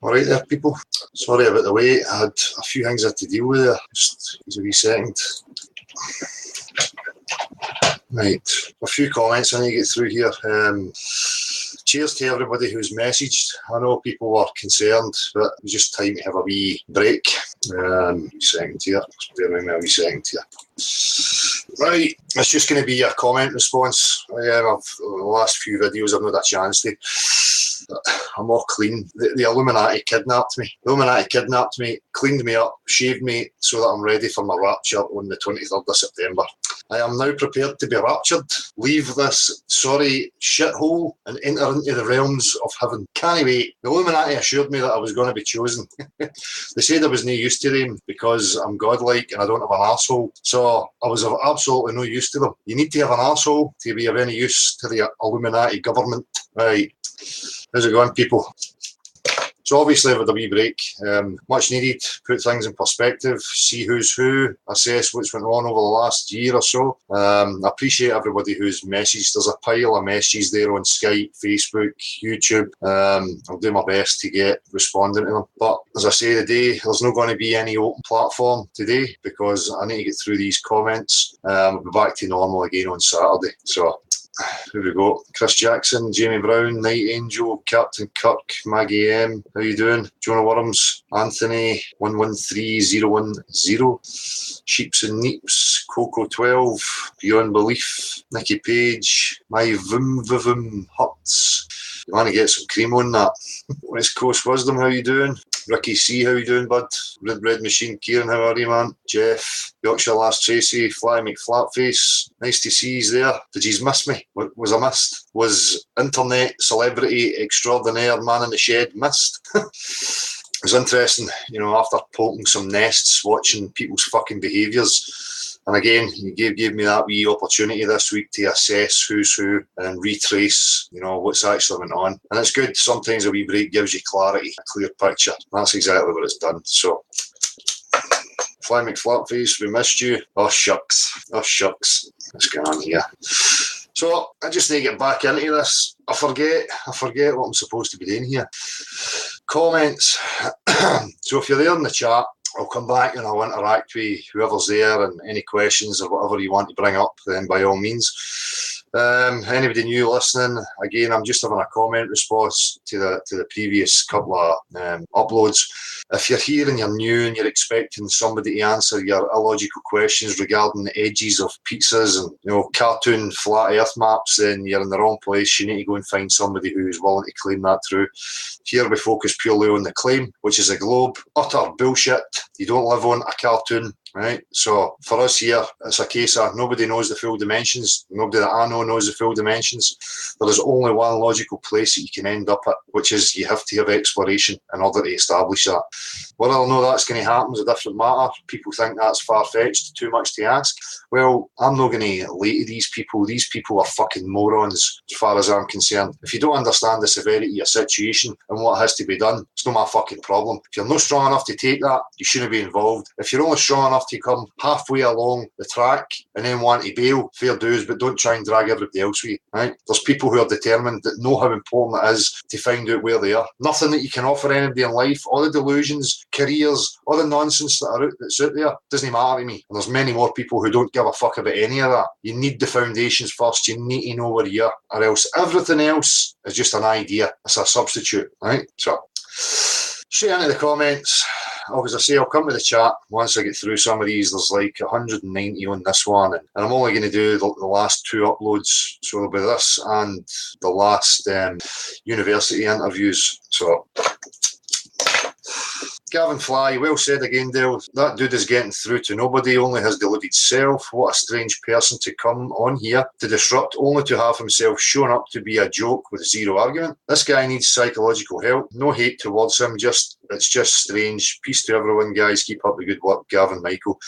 Alright there, people. Sorry about the wait. I had a few things I had to deal with there. Just a wee second. Right, a few comments I need to get through here. Cheers to everybody who's messaged. I know people were concerned, but it was just time to have a wee break. Second here. Bear with me a wee second here. Right, it's just going to be a comment response. The last few videos I've not had a chance to. I'm all clean. The Illuminati kidnapped me. The Illuminati kidnapped me, cleaned me up, shaved me so that I'm ready for my rapture on the 23rd of September. I am now prepared to be raptured, leave this sorry shithole and enter into the realms of heaven. Can't wait. The Illuminati assured me that I was going to be chosen. They said I was no use to them because I'm godlike and I don't have an arsehole. So I was of absolutely no use to them. You need to have an arsehole to be of any use to the Illuminati government. Right. How's it going, people? So obviously with a wee break, much needed, put things in perspective, see who's who, assess what's went on over the last year or so. I appreciate everybody who's messaged. There's a pile of messages there on Skype, Facebook, YouTube. I'll do my best to get responding to them. But as I say today, there's not going to be any open platform today because I need to get through these comments. I'll be back to normal again on Saturday. So here we go. Chris Jackson, Jamie Brown, Night Angel, Captain Kirk, Maggie M. How you doing? Jonah Worms, Anthony 113010, Sheeps and Neeps, Coco 12, Beyond Belief, Nicky Page, My Vim Huts. You want to get some cream on that. West Coast Wisdom, how you doing? Ricky C, how you doing, bud? Red Machine Kieran, how are you, man? Jeff, Yorkshire Last Tracy, Fly McFlatface, nice to see you there. Did you miss me? Was I missed? Was internet celebrity extraordinaire man in the shed missed? It was interesting, after poking some nests, watching people's fucking behaviours. And again, you gave me that wee opportunity this week to assess who's who and retrace, what's actually went on. And it's good. Sometimes a wee break gives you clarity, a clear picture. That's exactly what it's done. So, Fly McFlatface, we missed you. Oh, shucks. What's going on here? So, I just need to get back into this. I forget what I'm supposed to be doing here. Comments. So, if you're there in the chat, I'll come back and I'll interact with whoever's there, and any questions or whatever you want to bring up, then by all means. Anybody new listening, again, I'm just having a comment response to the previous couple of uploads. If you're here and you're new and you're expecting somebody to answer your illogical questions regarding the edges of pizzas and cartoon flat earth maps, then you're in the wrong place. You need to go and find somebody who's willing to claim that through. Here we focus purely on the claim, which is a globe. Utter bullshit. You don't live on a cartoon. Right, so for us here, it's a case of nobody knows the full dimensions. Nobody that I know knows the full dimensions. There is only one logical place that you can end up at, which is you have to have exploration in order to establish that. Whether or not that's going to happen is a different matter. People think that's far-fetched, too much to ask. Well, I'm not going to lay to these people. These people are fucking morons, as far as I'm concerned. If you don't understand the severity of your situation and what has to be done, it's not my fucking problem. If you're not strong enough to take that, you shouldn't be involved. If you're only strong enough to come halfway along the track and then want to bail, fair dues, but don't try and drag everybody else with you, right? There's people who are determined that know how important it is to find out where they are. Nothing that you can offer anybody in life, all the delusions, careers, all the nonsense that's out there, doesn't matter to me. And there's many more people who don't give a fuck about any of that. You need the foundations first. You need to know where you are, or else everything else is just an idea. It's a substitute, right? So, straight into the comments. As I say, I'll come to the chat once I get through some of these. There's like 190 on this one, and I'm only going to do the last two uploads. So there'll be this and the last university interviews. So, Gavin Fly, well said again, Dale. That dude is getting through to nobody, only his deluded self. What a strange person to come on here to disrupt, only to have himself shown up to be a joke with zero argument. This guy needs psychological help. No hate towards him, just it's just strange. Peace to everyone, guys. Keep up the good work, Gavin Michael.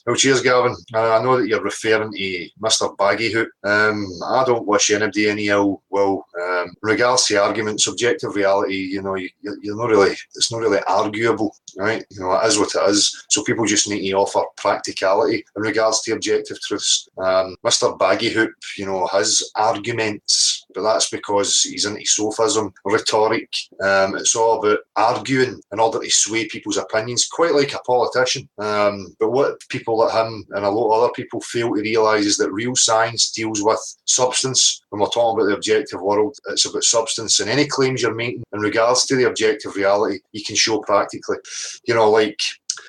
Well, cheers, Gavin. I know that you're referring to Mr. Baggyhoot. I don't wish anybody any ill will. In regards to argument, subjective reality, you're not really, it's not really arguable, right? It is what it is. So people just need to offer practicality in regards to objective truths. Mr. Baggyhoot, his arguments, but that's because he's into sophism, rhetoric. It's all about arguing in order to sway people's opinions, quite like a politician. But what people like him and a lot of other people fail to realise is that real science deals with substance. When we're talking about the objective world, it's about substance, and any claims you're making in regards to the objective reality, you can show practically. Like,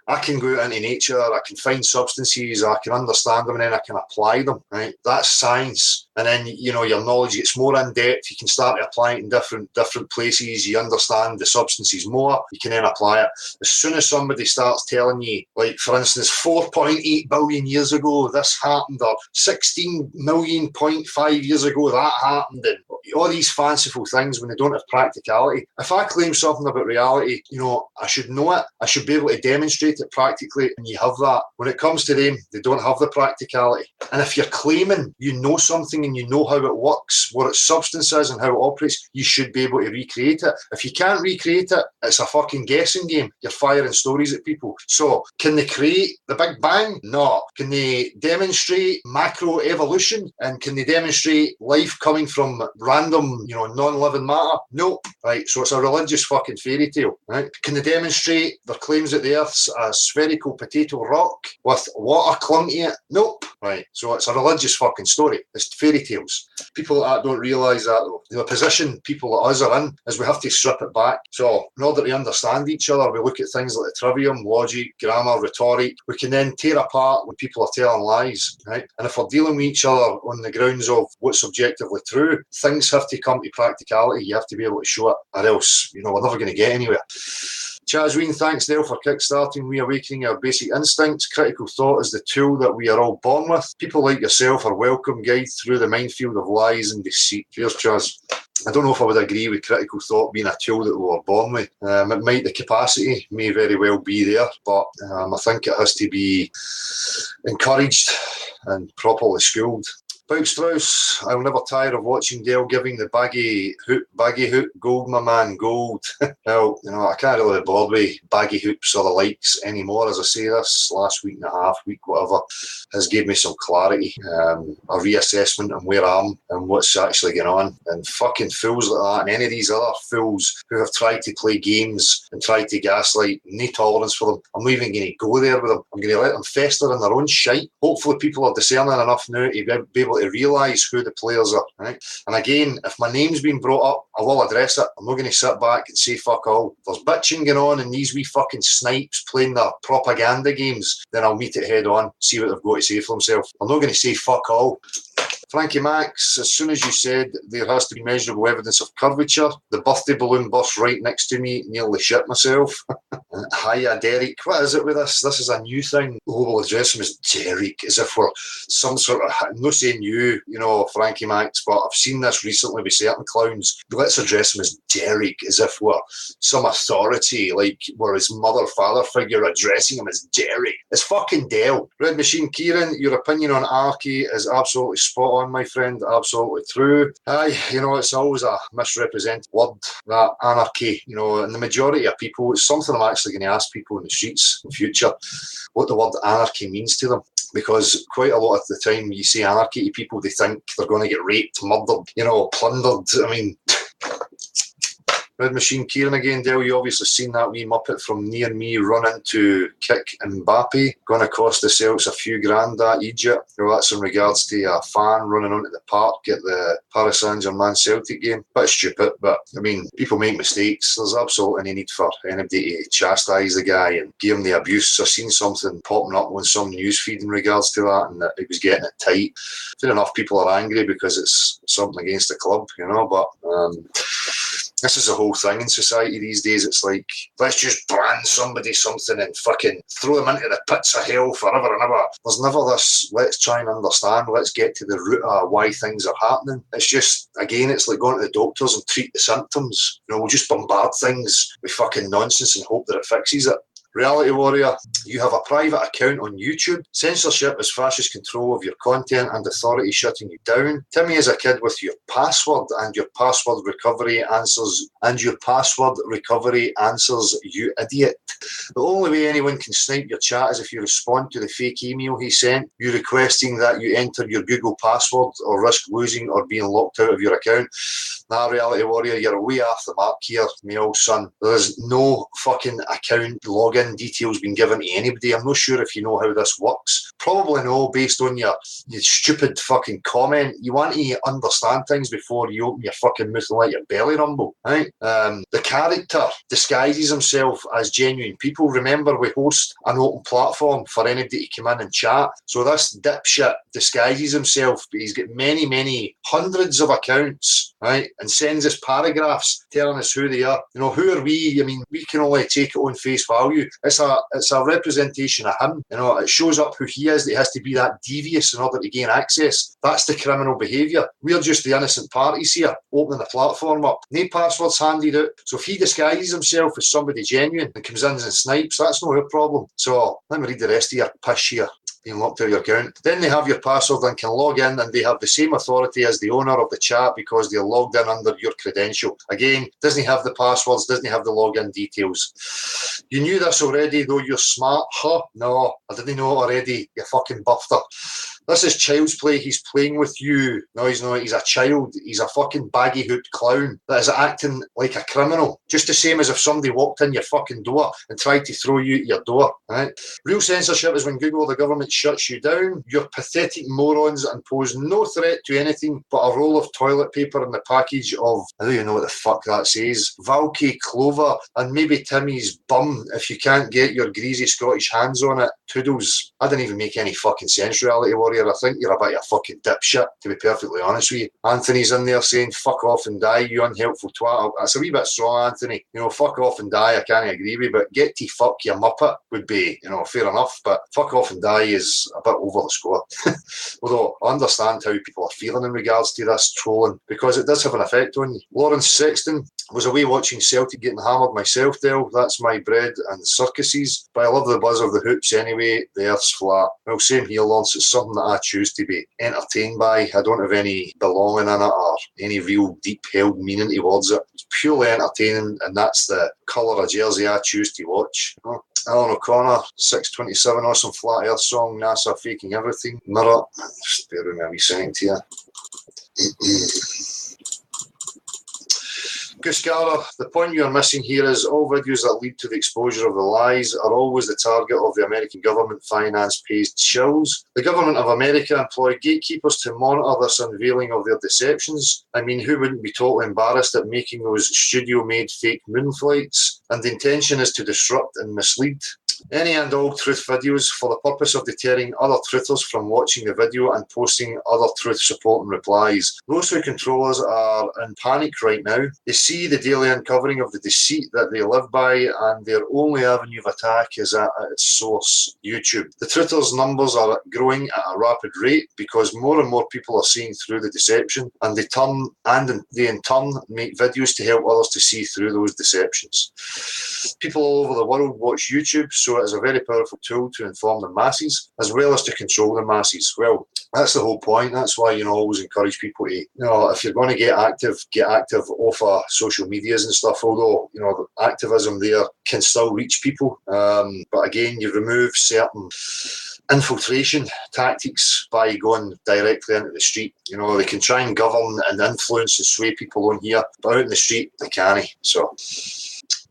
I can go out into nature, I can find substances, I can understand them, and then I can apply them, right? That's science. And then, your knowledge gets more in-depth, you can start to apply it in different places, you understand the substances more, you can then apply it. As soon as somebody starts telling you, like, for instance, 4.8 billion years ago this happened, or 16 million, 0.5 years ago that happened, and all these fanciful things when they don't have practicality. If I claim something about reality, I should know it, I should be able to demonstrate it practically, and you have that. When it comes to them, they don't have the practicality. And if you're claiming you know something and you know how it works, what its substance is and how it operates, you should be able to recreate it. If you can't recreate it, it's a fucking guessing game. You're firing stories at people. So, can they create the Big Bang? No. Can they demonstrate macro evolution? And can they demonstrate life coming from random, non-living matter? Nope. Right, so it's a religious fucking fairy tale, right? Can they demonstrate their claims that the Earth's a spherical potato rock with water clung to it? Nope. Right, so it's a religious fucking story. It's fairy tales. People like that don't realise that, though. The position people like us are in is we have to strip it back. So in order to understand each other, we look at things like the trivium, logic, grammar, rhetoric. We can then tear apart when people are telling lies, right? And if we're dealing with each other on the grounds of what's objectively true, things have to come to practicality. You have to be able to show it, or else, we're never going to get anywhere. Chazween, thanks Dale for kickstarting Reawakening Our Basic Instincts. Critical thought is the tool that we are all born with. People like yourself are welcome guide through the minefield of lies and deceit. Cheers, Chaz. I don't know if I would agree with critical thought being a tool that we were born with. The capacity may very well be there, but I think it has to be encouraged and properly schooled. Bob Strauss, I'll never tire of watching Dale giving the baggy hoop, gold, my man, gold. Well, I can't really be bothered with baggy hoops or the likes anymore. As I say, this last week and a half, whatever, has gave me some clarity, a reassessment on where I am and what's actually going on. And fucking fools like that, and any of these other fools who have tried to play games and tried to gaslight, no tolerance for them. I'm not even going to go there with them. I'm going to let them fester in their own shite. Hopefully people are discerning enough now to be able to realise who the players are, right? And again, if my name's been brought up, I will address it. I'm not going to sit back and say fuck all. If there's bitching going on and these wee fucking snipes playing their propaganda games, then I'll meet it head on, see what they've got to say for themselves. I'm not going to say fuck all. Frankie Max, as soon as you said there has to be measurable evidence of curvature, the birthday balloon burst right next to me, nearly shit myself. Hiya, Derek. What is it with this? This is a new thing. Oh, we'll address him as Derek, as if we're some sort of, I'm not saying you, Frankie Max, but I've seen this recently with certain clowns. Let's address him as Derek, as if we're some authority, like we're his mother, father figure addressing him as Derek. It's fucking Dale. Red Machine Kieran, your opinion on anarchy is absolutely spot on, my friend, absolutely true. Aye, it's always a misrepresented word, that anarchy, and the majority of people, it's something I'm actually going to ask people in the streets in the future, what the word anarchy means to them. Because quite a lot of the time you say anarchy to people, they think they're going to get raped, murdered, plundered. I mean, Red Machine Kieran again, Dale, you obviously seen that wee muppet from Near Me run into kick Mbappe. Going to cost the Celts a few grand at Egypt. That's in regards to a fan running onto the park at the Paris Saint-Germain Celtic game. Bit stupid, but I mean, people make mistakes. There's absolutely no need for anybody to chastise the guy and give him the abuse. I've seen something popping up on some news feed in regards to that, and that he was getting it tight. Fair enough, people are angry because it's something against the club, but This is the whole thing in society these days. It's like, let's just brand somebody something and fucking throw them into the pits of hell forever and ever. There's never this, let's try and understand, let's get to the root of why things are happening. It's just, again, it's like going to the doctors and treat the symptoms. You know, we'll just bombard things with fucking nonsense and hope that it fixes it. Reality Warrior, you have a private account on YouTube. Censorship is fascist control of your content and authority shutting you down. Timmy is a kid with your password and your password recovery answers you idiot. The only way anyone can snipe your chat is if you respond to the fake email he sent, you requesting that you enter your Google password or risk losing or being locked out of your account. Nah, Reality Warrior, you're way off the mark here, my old son. There's no fucking account login details being given to anybody. I'm not sure if you know how this works. Probably no, based on your stupid fucking comment. You want to understand things before you open your fucking mouth and let your belly rumble, right? The character disguises himself as genuine people. Remember, we host an open platform for anybody to come in and chat. So this dipshit disguises himself, but he's got many, many hundreds of accounts, right? And sends us paragraphs telling us who they are. You know, who are we? I mean, we can only take it on face value. It's a representation of him. You know, it shows up who he is. That he has to be that devious in order to gain access. That's the criminal behaviour. We're just the innocent parties here, opening the platform up. No passwords handed out. So if he disguises himself as somebody genuine and comes in and snipes, that's not our problem. So let me read the rest of your pish here. Being locked out of your account. Then they have your password and can log in, and they have the same authority as the owner of the chat because they're logged in under your credential. Again, doesn't have the passwords, doesn't have the login details. You knew this already, though you're smart, huh? No, I didn't know it already, you fucking buffer. This is child's play. He's playing with you. No, he's not. He's a child. He's a fucking baggy hooped clown that is acting like a criminal. Just the same as if somebody walked in your fucking door and tried to throw you at your door. Right? Real censorship is when Google or the government shuts you down. You're pathetic morons and pose no threat to anything but a roll of toilet paper in the package of, I don't even know what the fuck that says, Valky Clover and maybe Timmy's bum if you can't get your greasy Scottish hands on it. Toodles. I didn't even make any fucking sense, Reality Warrior. I think you're a bit of a fucking dipshit, to be perfectly honest with you. Anthony's in there saying, fuck off and die, you unhelpful twat. That's a wee bit strong, Anthony. You know, fuck off and die, I can't agree with you, but get to fuck your muppet would be, you know, fair enough, but fuck off and die is a bit over the score. Although, I understand how people are feeling in regards to this trolling, because it does have an effect on you. Lawrence Sexton was away watching Celtic getting hammered myself, Del. That's my bread and circuses, but I love the buzz of the hoops anyway. The earth's flat. Well, same here, Lawrence. It's something that I choose to be entertained by. I don't have any belonging in it or any real deep held meaning towards it. It's purely entertaining, and that's the colour of jersey I choose to watch. You know? Alan O'Connor, 627, awesome flat earth song, NASA faking everything. Mirror, just bear with me a wee second here. Guscara, the point you're missing here is all videos that lead to the exposure of the lies are always the target of the American government finance-paced shows. The government of America employ gatekeepers to monitor this unveiling of their deceptions. I mean, who wouldn't be totally embarrassed at making those studio-made fake moon flights? And the intention is to disrupt and mislead. Any and all truth videos for the purpose of deterring other truthers from watching the video and posting other truth support and replies. Those who controllers are in panic right now. They see the daily uncovering of the deceit that they live by, and their only avenue of attack is at its source, YouTube. The truthers' numbers are growing at a rapid rate because more and more people are seeing through the deception, and they in turn make videos to help others to see through those deceptions. People all over the world watch YouTube, so it is a very powerful tool to inform the masses as well as to control the masses. Well, that's the whole point. That's why, you know, I always encourage people to, you know, if you're going to get active off of social medias and stuff, although, you know, the activism there can still reach people. But again, you remove certain infiltration tactics by going directly into the street. You know, they can try and govern and influence and sway people on here, but out in the street, they can't. So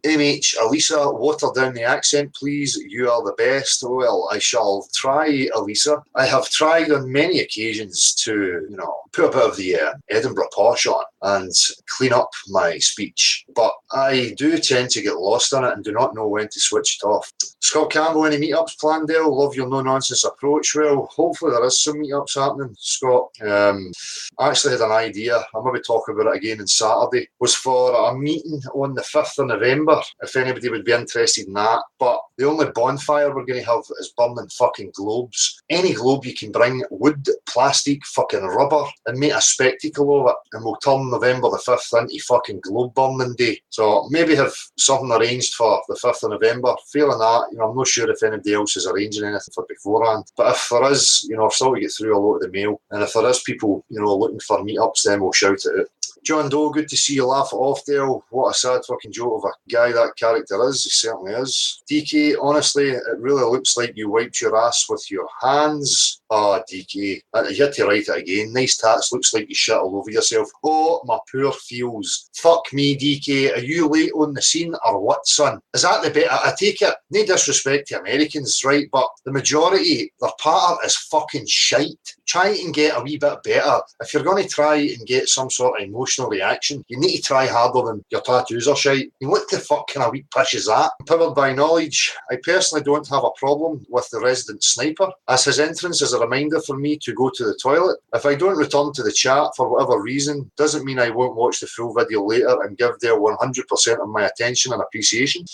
MH, Elisa, water down the accent, please. You are the best. Well, I shall try, Elisa. I have tried on many occasions to, put a bit of the Edinburgh posh on and clean up my speech, but I do tend to get lost in it and do not know when to switch it off. Scott Campbell, any meetups planned, Dale? Love your no-nonsense approach. Well, hopefully there is some meetups happening, Scott. I actually had an idea, I'll maybe talk about it again on Saturday, was for a meeting on the 5th of November, if anybody would be interested in that. But the only bonfire we're going to have is burning fucking globes. Any globe you can bring, wood, plastic, fucking rubber, and make a spectacle of it. And we'll turn November the 5th into fucking globe burning day. So maybe have something arranged for the 5th of November. Failing that, I'm not sure if anybody else is arranging anything for beforehand. But if there is, I've still to get through a lot of the mail. And if there is people, looking for meetups, then we'll shout it out. John Doe, good to see you laugh it off, Dale. What a sad fucking joke of a guy that character is. He certainly is. DK, honestly, it really looks like you wiped your ass with your hands. Ah, DK. You had to write it again. Nice tats. Looks like you shit all over yourself. Oh, my poor feels. Fuck me, DK. Are you late on the scene or what, son? Is that the bit? I take it. No disrespect to Americans, right? But the majority, their patter is fucking shite. Try and get a wee bit better. If you're going to try and get some sort of emotional reaction, you need to try harder than your tattoos are shite. What the fuck kind of weak pish is that? Powered by knowledge, I personally don't have a problem with the resident sniper, as his entrance is a reminder for me to go to the toilet. If I don't return to the chat for whatever reason, doesn't mean I won't watch the full video later and give their 100% of my attention and appreciation.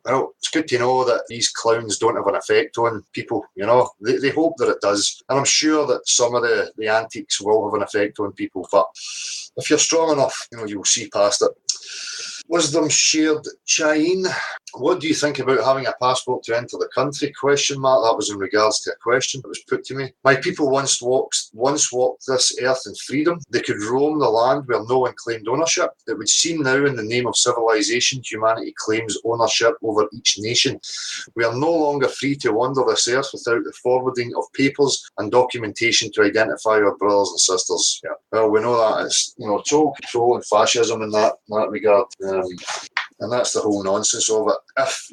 Well, it's good to know that these clowns don't have an effect on people, They hope that it does. And I'm sure that some of the antics will have an effect on people. But if you're strong enough, you'll see past it. Wisdom shared, Shaheen. What do you think about having a passport to enter the country? Question mark. That was in regards to a question that was put to me. My people once walked this earth in freedom. They could roam the land where no one claimed ownership. It would seem now, in the name of civilization, humanity claims ownership over each nation. We are no longer free to wander this earth without the forwarding of papers and documentation to identify our brothers and sisters. Yeah. Well, we know that it's total control and fascism in that regard. And that's the whole nonsense of it. If,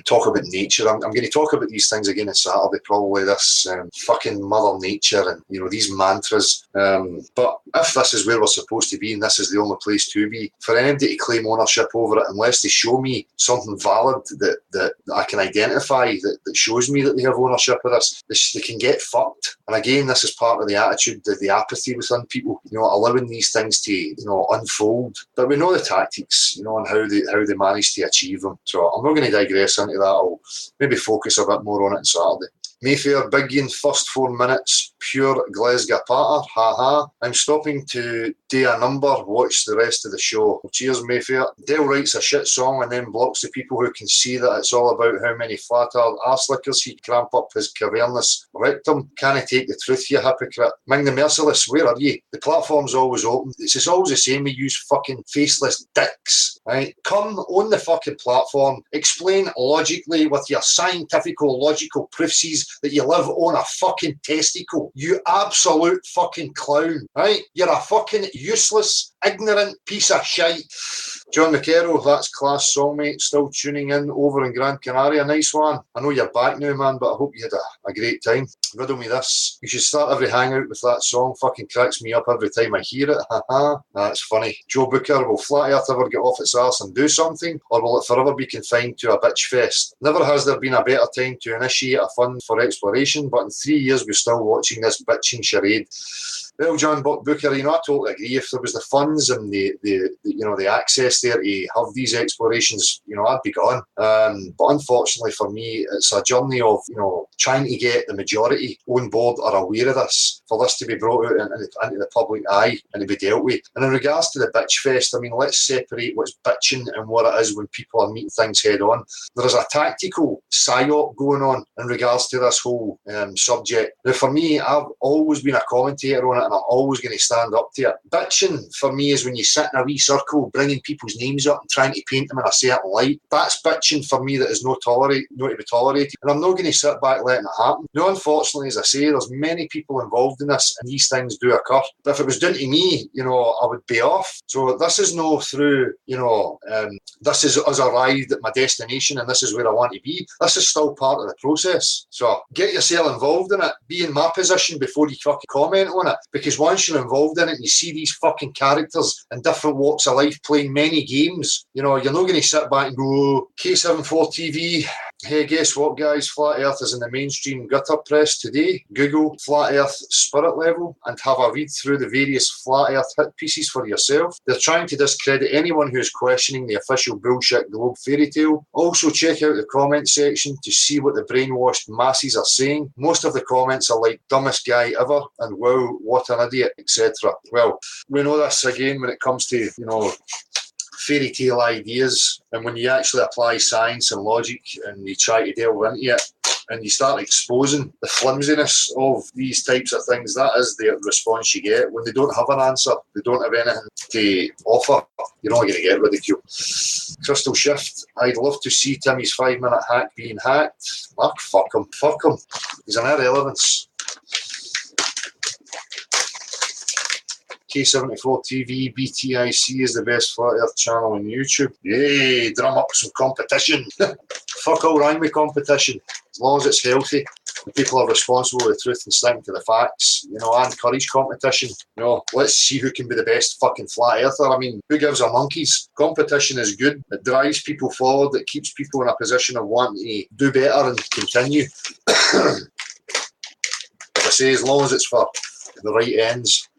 talk about nature, I'm going to talk about these things again on Saturday, probably, this fucking Mother Nature and, these mantras. But if this is where we're supposed to be and this is the only place to be, for anybody to claim ownership over it, unless they show me something valid that I can identify that shows me that they have ownership of this, they can get fucked. And again, this is part of the attitude, the apathy within people, allowing these things to, unfold. But we know the tactics, and how they manage to achieve them. So I'm not going to digress into that. I'll maybe focus a bit more on it on Saturday. Mayfair, Big Ian, first 4 minutes, pure Glasgow patter, haha. I'm stopping to do a number, watch the rest of the show. Well, cheers, Mayfair. Dale writes a shit song and then blocks the people who can see that it's all about how many flat-haired arse-lickers he cramp up his cavernous rectum. Can I take the truth, you hypocrite? Ming the Merciless, where are you? The platform's always open. It's always the same, we use fucking faceless dicks, right? Come on the fucking platform, explain logically with your scientifico-logical proofsies that you live on a fucking testicle. You absolute fucking clown, right? You're a fucking useless, ignorant piece of shite. John McCarroll, that's class songmate, still tuning in over in Gran Canaria. Nice one. I know you're back now, man, but I hope you had a great time. Riddle me this. You should start every hangout with that song. Fucking cracks me up every time I hear it. Haha. That's funny. Joe Booker, will Flat Earth ever get off its arse and do something? Or will it forever be confined to a bitch fest? Never has there been a better time to initiate a fund for exploration, but in 3 years we're still watching this bitching charade. Well, John Booker, I totally agree. If there was the funds and the access there to have these explorations, I'd be gone. But unfortunately for me, it's a journey of, trying to get the majority on board or aware of this, for this to be brought out into the public eye and to be dealt with. And in regards to the bitch fest, let's separate what's bitching and what it is when people are meeting things head on. There is a tactical psyop going on in regards to this whole subject. Now, for me, I've always been a commentator on it, and I'm always going to stand up to it. Bitching, for me, is when you sit in a wee circle, bringing people's names up and trying to paint them in a certain light. That's bitching for me that is not to be tolerated. And I'm not going to sit back letting it happen. Now, unfortunately, as I say, there's many people involved in this, and these things do occur. But if it was down to me, I would be off. So this is no through, this is us arrived at my destination and this is where I want to be. This is still part of the process. So get yourself involved in it. Be in my position before you fucking comment on it. Because once you're involved in it and you see these fucking characters in different walks of life playing many games, you're not going to sit back and go, K74 TV, hey, guess what, guys? Flat Earth is in the mainstream gutter press today. Google Flat Earth spirit level and have a read through the various Flat Earth hit pieces for yourself. They're trying to discredit anyone who is questioning the official bullshit globe fairy tale. Also, check out the comment section to see what the brainwashed masses are saying. Most of the comments are like, dumbest guy ever, and wow, what an idiot, etc. Well, we know this again when it comes to, fairy tale ideas, and when you actually apply science and logic and you try to delve into it and you start exposing the flimsiness of these types of things, that is the response you get. When they don't have an answer, they don't have anything to offer, you're not going to get ridicule. Crystal Shift, I'd love to see Timmy's 5-minute hack being hacked. Mark, fuck him. He's an irrelevance. K74 TV, BTIC is the best Flat Earth channel on YouTube. Yay, drum up some competition. Fuck all wrong with competition. As long as it's healthy, the people are responsible with the truth and sticking to the facts. I encourage competition. Let's see who can be the best fucking Flat Earther. I mean, who gives a monkeys? Competition is good. It drives people forward. It keeps people in a position of wanting to do better and continue. Like I say, as long as it's for the right ends.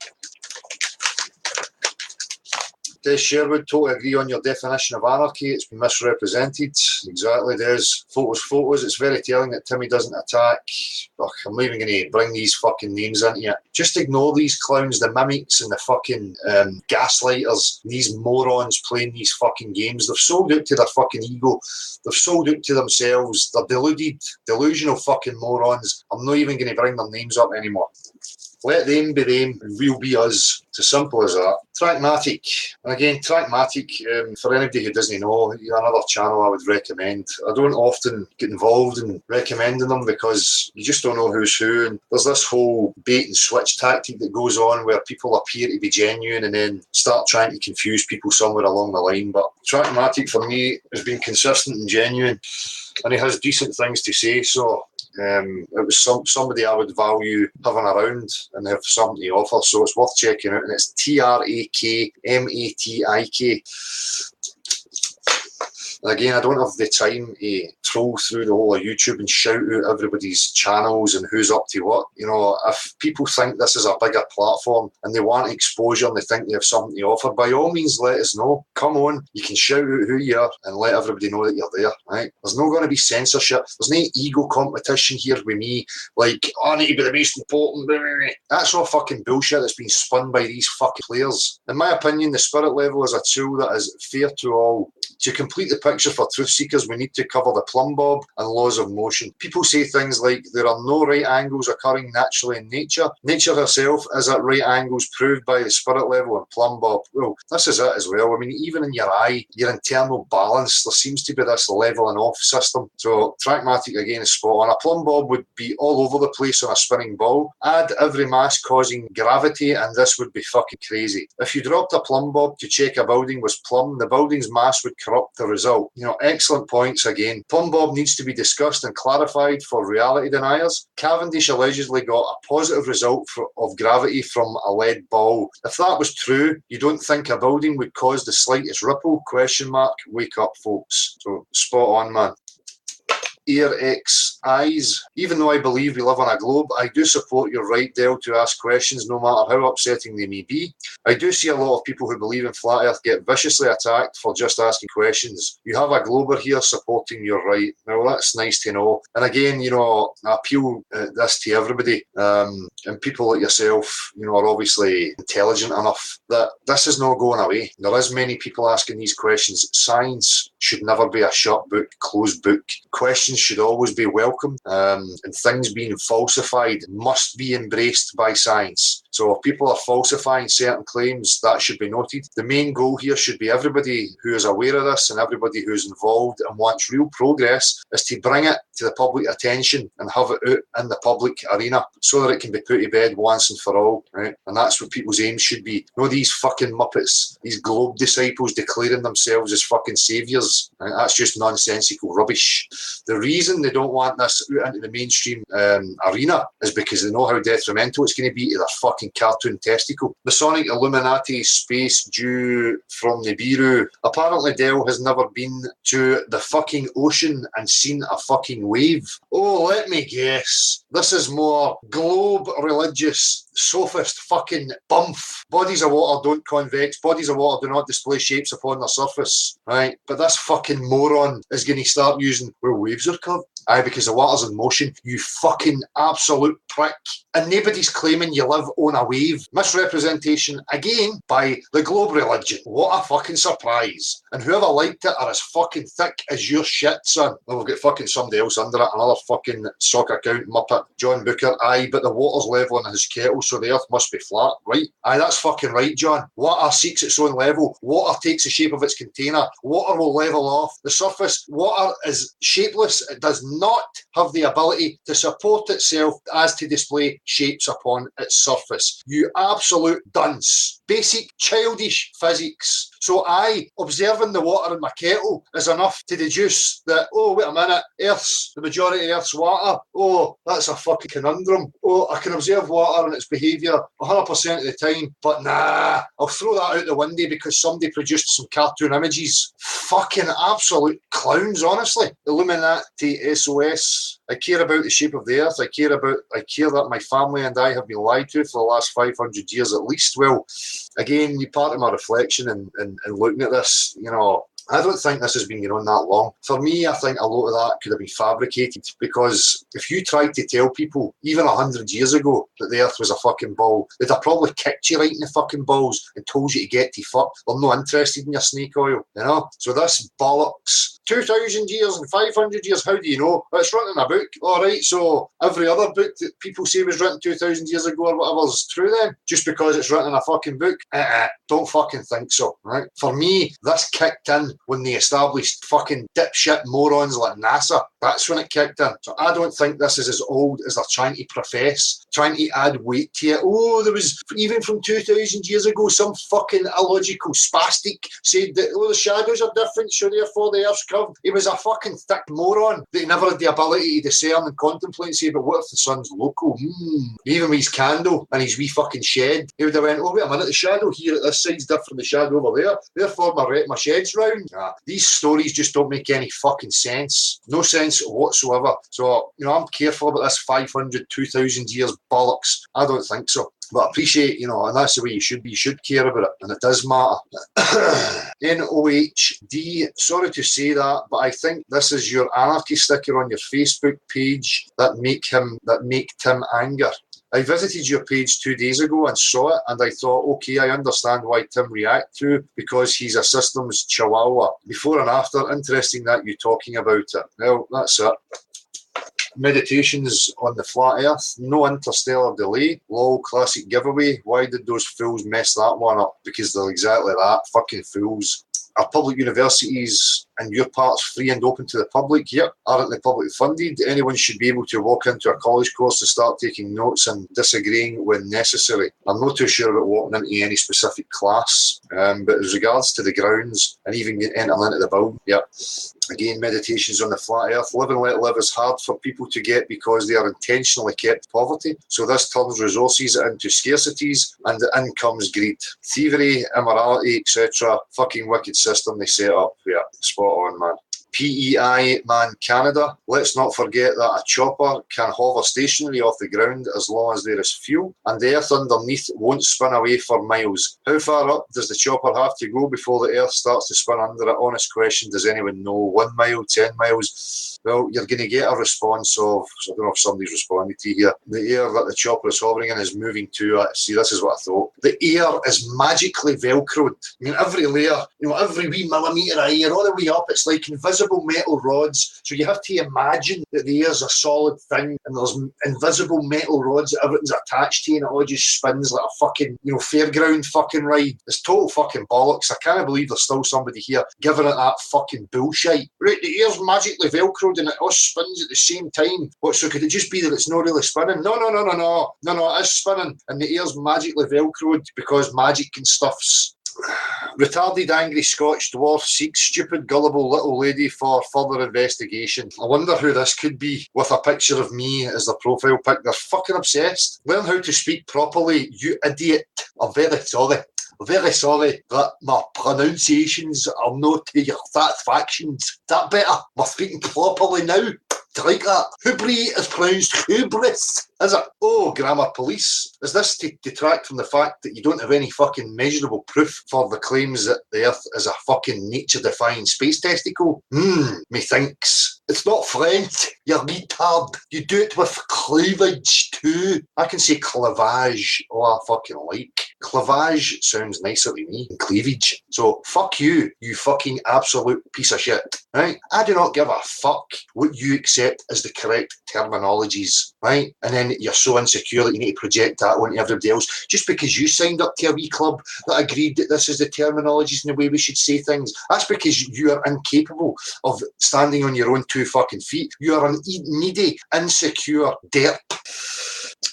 Des Sherwood, totally agree on your definition of anarchy. It's been misrepresented. Exactly, Des. Photos. It's very telling that Timmy doesn't attack. Ugh, I'm not even going to bring these fucking names into it. Just ignore these clowns, the mimics and the fucking gaslighters, these morons playing these fucking games. They've sold out to their fucking ego. They've sold out to themselves. They're delusional fucking morons. I'm not even going to bring their names up anymore. Let them be them and we'll be us. It's as simple as that. Trackmatic. And again, Trackmatic, for anybody who doesn't know, another channel I would recommend. I don't often get involved in recommending them because you just don't know who's who. And there's this whole bait and switch tactic that goes on where people appear to be genuine and then start trying to confuse people somewhere along the line. But Trackmatic for me has been consistent and genuine, and he has decent things to say. So it was somebody I would value having around and have something to offer, so it's worth checking out. And it's TRAKMATIK. Again, I don't have the time to troll through the whole of YouTube and shout out everybody's channels and who's up to what. If people think this is a bigger platform and they want exposure and they think they have something to offer, by all means let us know. Come on, you can shout out who you are and let everybody know that you're there, right? There's not going to be censorship. There's no ego competition here with me, like, I need to be the most important. That's all fucking bullshit that's been spun by these fucking players. In my opinion, the spirit level is a tool that is fair to all. To complete the picture for truth seekers, we need to cover the plumb bob and laws of motion. People say things like there are no right angles occurring naturally in nature. Nature herself is at right angles proved by the spirit level and plumb bob. Well, this is it as well. I mean, even in your eye, your internal balance, there seems to be this leveling off system. So Trackmatic again is spot on. A plumb bob would be all over the place on a spinning ball. Add every mass causing gravity and this would be fucking crazy. If you dropped a plumb bob to check a building was plumb, the building's mass would corrupt the result. Excellent points again. Plumb bob needs to be discussed and clarified for reality deniers. Cavendish allegedly got a positive result of gravity from a lead ball. If that was true, you don't think a building would cause the slightest ripple? ? Wake up, folks. So spot on, man. Ear X Eyes. Even though I believe we live on a globe, I do support your right, Del, to ask questions, no matter how upsetting they may be. I do see a lot of people who believe in Flat Earth get viciously attacked for just asking questions. You have a glober here supporting your right. Now, that's nice to know. And again, I appeal this to everybody. And people like yourself, are obviously intelligent enough that this is not going away. There is many people asking these questions. Science should never be a shut book, closed book. Questions should always be welcome welcome, and things being falsified must be embraced by science. So if people are falsifying certain claims, that should be noted. The main goal here should be everybody who is aware of this and everybody who's involved and wants real progress is to bring it to the public attention and have it out in the public arena so that it can be put to bed once and for all, right? And that's what people's aims should be. No, these fucking muppets, these globe disciples declaring themselves as fucking saviours. Right? That's just nonsensical rubbish. The reason they don't want this out into the mainstream arena is because they know how detrimental it's going to be to their fucking cartoon testicle. Masonic Illuminati Space Jew from Nibiru. Apparently Dell has never been to the fucking ocean and seen a fucking wave. Oh, let me guess. This is more globe religious sophist fucking bumf. Bodies of water don't convex. Bodies of water do not display shapes upon their surface. Right? But this fucking moron is going to start using, well, waves are curved. Aye, because the water's in motion, you fucking absolute prick. And nobody's claiming you live on a wave. Misrepresentation, again, by the globe religion. What a fucking surprise. And whoever liked it are as fucking thick as your shit, son. Well, we've got fucking somebody else under it, another fucking sock account muppet, John Booker. Aye, but the water's level in his kettle, so the earth must be flat, right? Aye, that's fucking right, John. Water seeks its own level. Water takes the shape of its container. Water will level off the surface. Water is shapeless. It does not have the ability to support itself as to display shapes upon its surface. You absolute dunce. Basic childish physics. So observing the water in my kettle is enough to deduce that, oh, wait a minute, the majority of Earth's water. Oh, that's a fucking conundrum. Oh, I can observe water and its behaviour 100% of the time, but nah, I'll throw that out the window because somebody produced some cartoon images. Fucking absolute clowns, honestly. Illuminati SOS. I care about the shape of the Earth. I care that my family and I have been lied to for the last 500 years at least. Well, again, part of my reflection and looking at this, you know, I don't think this has been going on that long. For me, I think a lot of that could have been fabricated because if you tried to tell people, even 100 years ago, that the Earth was a fucking ball, they'd have probably kicked you right in the fucking balls and told you to get to fuck. They're not interested in your snake oil, you know? So this bollocks. 2,000 years and 500 years, how do you know? Well, it's written in a book. All right, so every other book that people say was written 2,000 years ago or whatever is true then? Just because it's written in a fucking book? Don't fucking think so, right? For me, this kicked in when they established fucking dipshit morons like NASA. That's when it kicked in. So I don't think this is as old as they're trying to profess, trying to add weight to it. Oh, there was, even from 2,000 years ago, some fucking illogical spastic said that, oh, the shadows are different, so therefore the Earth's curved. He was a fucking thick moron that he never had the ability to discern and contemplate and say, but what if the sun's local? Even with his candle and his wee fucking shed, he would have went, oh, wait a minute, the shadow here at this side's different from the shadow over there. Therefore, my shed's round. These stories just don't make any fucking sense. No sense whatsoever. So, you know, I'm careful about this 500, 2,000 years bollocks. I don't think so. But I appreciate, you know, and that's the way you should be. You should care about it, and it does matter. NOHD, sorry to say that, but I think this is your anarchy sticker on your Facebook page that make Tim anger. I visited your page 2 days ago and saw it, and I thought, okay, I understand why Tim react to, because he's a systems chihuahua. Before and after, interesting that you're talking about it. Well, that's it. Meditations on the flat earth, no interstellar delay, lol, classic giveaway. Why did those fools mess that one up? Because they're exactly that, fucking fools. Are public universities and your parts free and open to the public? Yep. Aren't they publicly funded? Anyone should be able to walk into a college course and start taking notes and disagreeing when necessary. I'm not too sure about walking into any specific class, but as regards to the grounds and even entering into the building, yep. Again, meditations on the flat earth. Live and let live is hard for people to get because they are intentionally kept poverty. So this turns resources into scarcities and in comes greed. Thievery, immorality, etc. Fucking wicked system they set up. Yeah, spot on, man. PEI Man Canada. Let's not forget that a chopper can hover stationary off the ground as long as there is fuel, and the earth underneath won't spin away for miles. How far up does the chopper have to go before the earth starts to spin under it? Honest question, does anyone know? 1 mile, 10 miles? Well, you're going to get a response of, I don't know if somebody's responded to you here, the air that the chopper is hovering in is moving to it. See, this is what I thought. The air is magically velcroed. I mean, every layer, you know, every wee millimetre of air, all the way up, it's like invisible. invisible metal rods. So you have to imagine that the air's a solid thing and there's invisible metal rods that everything's attached to and it all just spins like a fucking, fairground fucking ride. It's total fucking bollocks. I can't believe there's still somebody here giving it that fucking bullshit. Right, the air's magically velcroed and it all spins at the same time. What, so could it just be that it's not really spinning? No, it is spinning and the air's magically velcroed because magic and stuff's. Retarded angry Scotch dwarf seeks stupid gullible little lady for further investigation. I wonder who this could be with a picture of me as the profile pic. They're fucking obsessed. Learn how to speak properly, you idiot. I'm very sorry that my pronunciations are not to your satisfactions. That better? We're speaking properly now. Do you like that? Hubri is pronounced hubris. Is it? Oh, grammar police. Is this to detract from the fact that you don't have any fucking measurable proof for the claims that the Earth is a fucking nature-defying space testicle? Methinks. It's not French, you retard. You do it with cleavage too. I can say clavage. Oh, I fucking like. Clavage sounds nicer to me than cleavage. So, fuck you, you fucking absolute piece of shit. Right? I do not give a fuck what you accept as the correct terminologies. Right? And then you're so insecure that you need to project that onto everybody else. Just because you signed up to a wee club that agreed that this is the terminologies and the way we should say things, that's because you are incapable of standing on your own two fucking feet. You are an needy, insecure derp.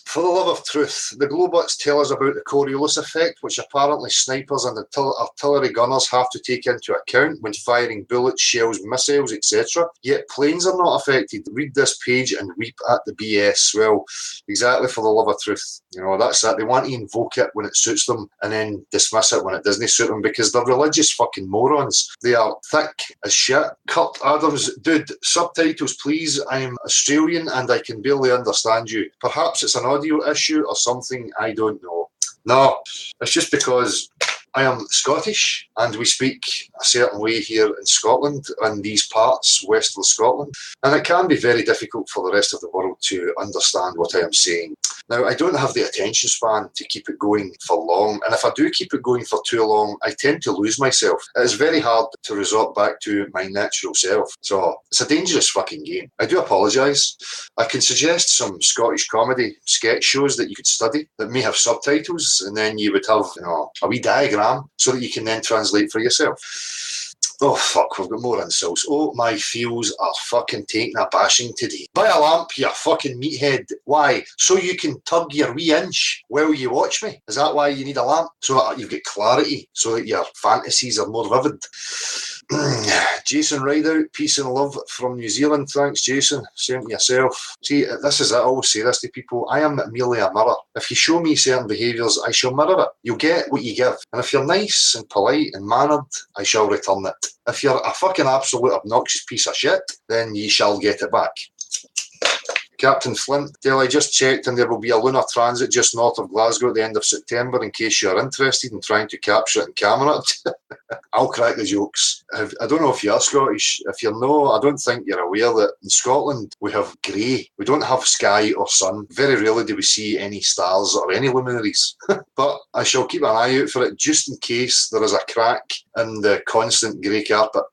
For the love of truth, the Globots tell us about the Coriolis effect, which apparently snipers and artillery gunners have to take into account when firing bullets, shells, missiles, etc. Yet planes are not affected. Read this page and weep at the BS. Well, exactly, for the love of truth. That's it. They want to invoke it when it suits them and then dismiss it when it doesn't suit them because they're religious fucking morons. They are thick as shit. Kurt Adams, dude, subtitles please. I'm Australian and I can barely understand you. Perhaps it's an audio issue or something, I don't know. No, it's just because I am Scottish and we speak a certain way here in Scotland, in these parts, west of Scotland, and it can be very difficult for the rest of the world to understand what I am saying. Now, I don't have the attention span to keep it going for long, and if I do keep it going for too long, I tend to lose myself. It is very hard to resort back to my natural self, so it's a dangerous fucking game. I do apologise. I can suggest some Scottish comedy sketch shows that you could study that may have subtitles, and then you would have, a wee diagram so that you can then translate for yourself. Oh fuck, we've got more insults. Oh, my feels are fucking taking a bashing today. Buy a lamp, you fucking meathead. Why? So you can tug your wee inch while you watch me? Is that why you need a lamp? So that you've got clarity, so that your fantasies are more vivid. Jason Rideout, peace and love from New Zealand. Thanks, Jason. Same to yourself. See, this is it. I always say this to people. I am merely a mirror. If you show me certain behaviours, I shall mirror it. You'll get what you give. And if you're nice and polite and mannered, I shall return it. If you're a fucking absolute obnoxious piece of shit, then ye shall get it back. Captain Flint, I just checked and there will be a lunar transit just north of Glasgow at the end of September in case you're interested in trying to capture it and camera it. I'll crack the jokes. I don't know if you're Scottish. If you're not, I don't think you're aware that in Scotland we have grey. We don't have sky or sun. Very rarely do we see any stars or any luminaries. But I shall keep an eye out for it just in case there is a crack in the constant grey carpet.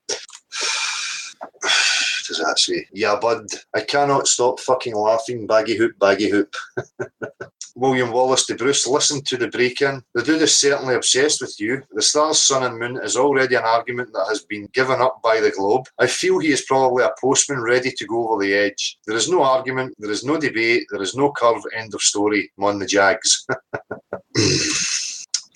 Does that say? Yeah, bud. I cannot stop fucking laughing. Baggy hoop, baggy hoop. William Wallace de Bruce, listen to the break-in. The dude is certainly obsessed with you. The stars, sun and moon is already an argument that has been given up by the globe. I feel he is probably a postman ready to go over the edge. There is no argument, there is no debate, there is no curve, end of story. I'm on the Jags.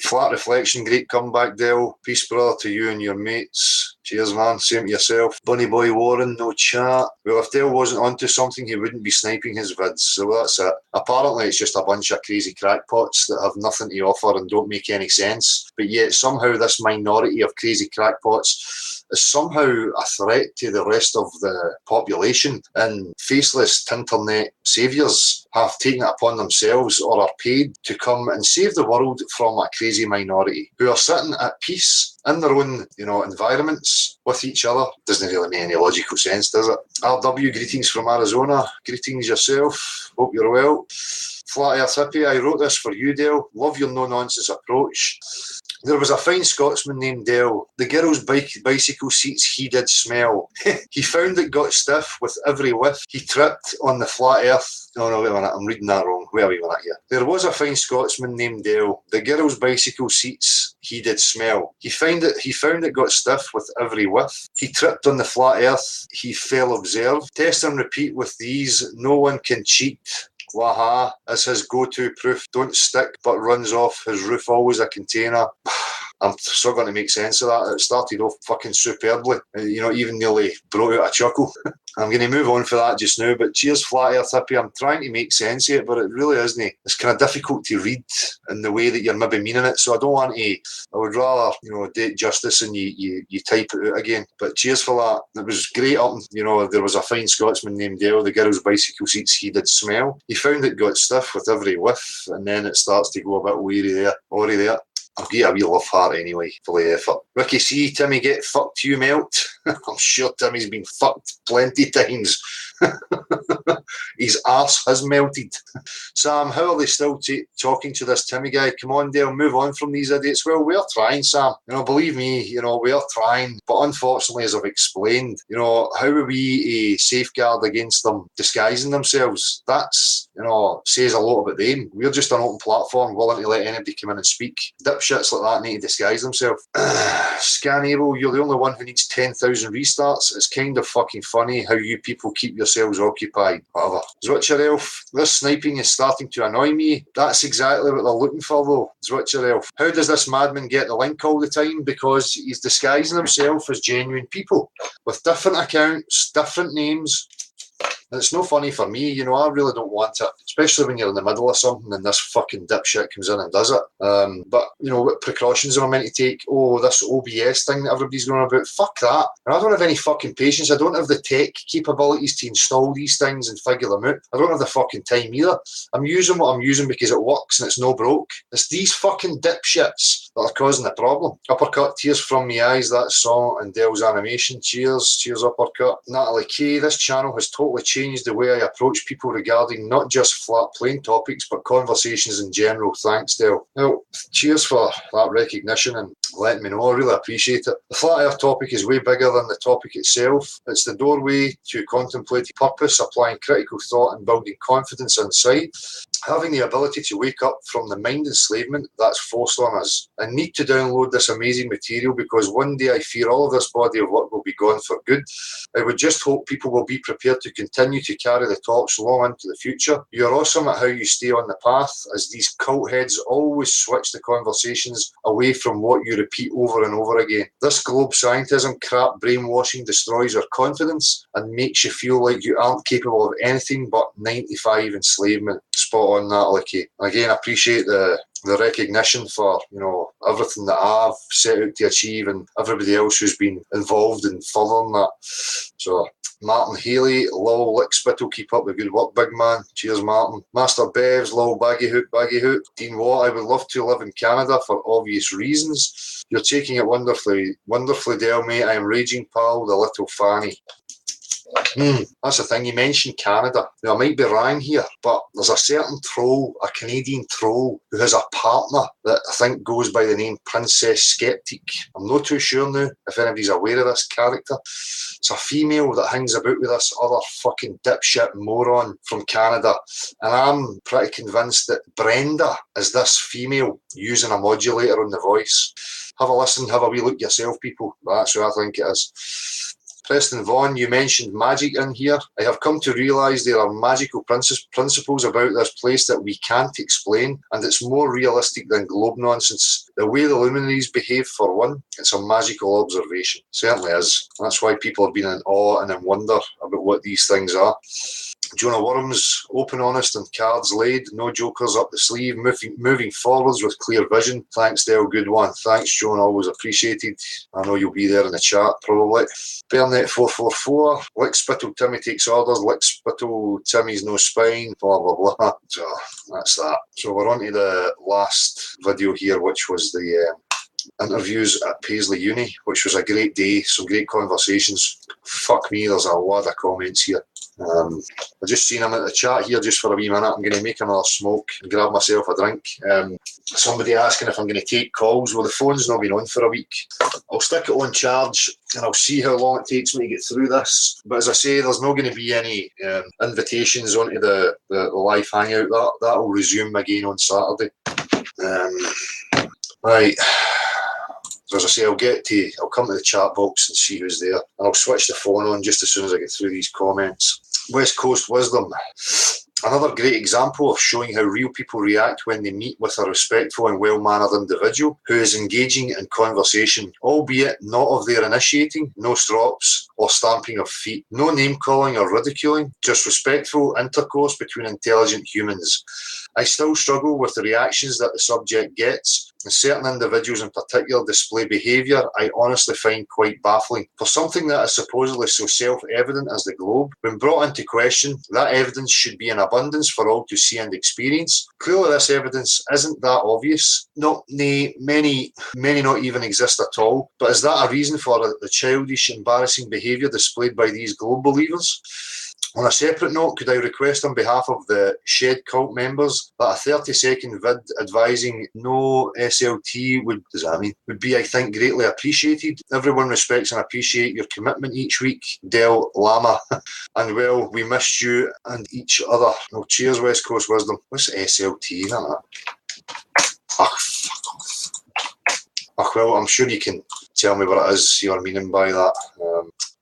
Flat reflection, great comeback, Del. Peace, brother, to you and your mates. Cheers, man. Same to yourself. Bunny Boy Warren, no chat. Well, if Del wasn't onto something, he wouldn't be sniping his vids, so that's it. Apparently, it's just a bunch of crazy crackpots that have nothing to offer and don't make any sense. But yet, somehow, this minority of crazy crackpots is somehow a threat to the rest of the population, and faceless tinternet saviours have taken it upon themselves or are paid to come and save the world from a crazy minority who are sitting at peace in their own, environments with each other. Doesn't really make any logical sense, does it? RW, greetings from Arizona. Greetings yourself. Hope you're well. Flat Earth Hippie, I wrote this for you, Dale. Love your no-nonsense approach. There was a fine Scotsman named Dale. The girls' bicycle seats he did smell. He found it got stiff with every whiff. He tripped on the flat earth. No, wait a minute, I'm reading that wrong. Wait a minute here. There was a fine Scotsman named Dale. The girls' bicycle seats he did smell. He found it got stiff with every whiff. He tripped on the flat earth. He fell observed. Test and repeat with these. No one can cheat. Waha is his go-to proof. Don't stick but runs off his roof, always a container. I'm still going to make sense of that. It started off fucking superbly. Even nearly brought out a chuckle. I'm going to move on for that just now, but cheers, Flat Earth Hippie. I'm trying to make sense of it, but it really isn't. It's kind of difficult to read in the way that you're maybe meaning it, so I don't want to. I would rather, do it justice and you type it out again. But cheers for that. It was great up, there was a fine Scotsman named Dale. The girls' bicycle seats he did smell. He found it got stiff with every whiff, and then it starts to go a bit weary there. I'll give a wee love heart anyway for the effort. Ricky C, Timmy get fucked, you melt. I'm sure Timmy's been fucked plenty times. His arse has melted. Sam, how are they still talking to this Timmy guy? Come on, Dale, move on from these idiots. Well, we're trying, Sam. Believe me, we are trying. But unfortunately, as I've explained, how are we a safeguard against them disguising themselves? That's, says a lot about them. We're just an open platform willing to let anybody come in and speak. Dipshits like that need to disguise themselves. Scanable, you're the only one who needs 10,000 restarts. It's kind of fucking funny how you people keep yourselves occupied. Whatever. Zwitcher Elf, this sniping is starting to annoy me. That's exactly what they're looking for, though. Zwitcher Elf. How does this madman get the link all the time? Because he's disguising himself as genuine people with different accounts, different names. And it's no funny for me, I really don't want it, especially when you're in the middle of something and this fucking dipshit comes in and does it. But, what precautions am I meant to take? Oh, this OBS thing that everybody's going on about, fuck that. And I don't have any fucking patience. I don't have the tech capabilities to install these things and figure them out. I don't have the fucking time either. I'm using what I'm using because it works and it's no broke. It's these fucking dipshits that are causing the problem. Uppercut, tears from me eyes, that song and Dell's animation. Cheers Uppercut. Natalie K, this channel has totally changed the way I approach people regarding not just flat plane topics but conversations in general. Thanks, Del. Well, cheers for that recognition and letting me know. I really appreciate it. The flat earth topic is way bigger than the topic itself. It's the doorway to contemplating purpose, applying critical thought and building confidence inside. Having the ability to wake up from the mind enslavement that's forced on us. I need to download this amazing material because one day I fear all of this body of work will be gone for good. I would just hope people will be prepared to continue to carry the torch long into the future. You're awesome at how you stay on the path, as these cult heads always switch the conversations away from what you repeat over and over again. This globe scientism crap brainwashing destroys your confidence and makes you feel like you aren't capable of anything but 95 enslavement. Spot on that, Licky. Again, I appreciate the recognition for, everything that I've set out to achieve and everybody else who's been involved in furthering that. So, Martin Haley, lol, lick spittle, keep up the good work, big man. Cheers, Martin. Master Bevs, lol, baggy hoot. Dean Watt, I would love to live in Canada for obvious reasons. You're taking it wonderfully, Del, mate. I am raging pal, the little Fanny. That's the thing, you mentioned Canada. Now, I might be wrong here, but there's a certain troll, a Canadian troll, who has a partner that I think goes by the name Princess Skeptic. I'm not too sure now if anybody's aware of this character. It's a female that hangs about with this other fucking dipshit moron from Canada. And I'm pretty convinced that Brenda is this female using a modulator on the voice. Have a listen, have a wee look yourself, people. That's who I think it is. Preston Vaughan, you mentioned magic in here. I have come to realise there are magical principles about this place that we can't explain, and it's more realistic than globe nonsense. The way the luminaries behave, for one, it's a magical observation. Certainly is. That's why people have been in awe and in wonder about what these things are. Jonah Worms, open, honest and cards laid, no jokers up the sleeve, moving forwards with clear vision. Thanks, Del, good one. Thanks, Jonah, always appreciated. I know you'll be there in the chat, probably. Bernett444, lick spittle, Timmy takes orders, lick spittle, Timmy's no spine, blah, blah, blah. So, that's that. So we're on to the last video here, which was the interviews at Paisley Uni, which was a great day, some great conversations. Fuck me, there's a lot of comments here. I just seen him at the chat here just for a wee minute. I'm going to make another smoke and grab myself a drink. Somebody asking if I'm going to take calls. Well, the phone's not been on for a week. I'll stick it on charge and I'll see how long it takes me to get through this. But as I say, there's not going to be any invitations onto the live hangout. That will resume again on Saturday. Right. So as I say, I'll come to the chat box and see who's there. And I'll switch the phone on just as soon as I get through these comments. West Coast Wisdom. Another great example of showing how real people react when they meet with a respectful and well-mannered individual who is engaging in conversation, albeit not of their initiating, no strops or stamping of feet, no name-calling or ridiculing, just respectful intercourse between intelligent humans. I still struggle with the reactions that the subject gets, and certain individuals in particular display behaviour I honestly find quite baffling. For something that is supposedly so self-evident as the globe, when brought into question, that evidence should be in abundance for all to see and experience. Clearly this evidence isn't that obvious. Many not even exist at all. But is that a reason for the childish, embarrassing behaviour displayed by these globe believers? On a separate note, could I request on behalf of the Shed Cult members that a 30-second vid advising no SLT would be, I think, greatly appreciated. Everyone respects and appreciate your commitment each week, Del Lama. And well, we missed you and each other. Well, cheers, West Coast Wisdom. What's SLT? Well, I'm sure you can tell me what it is you're meaning by that.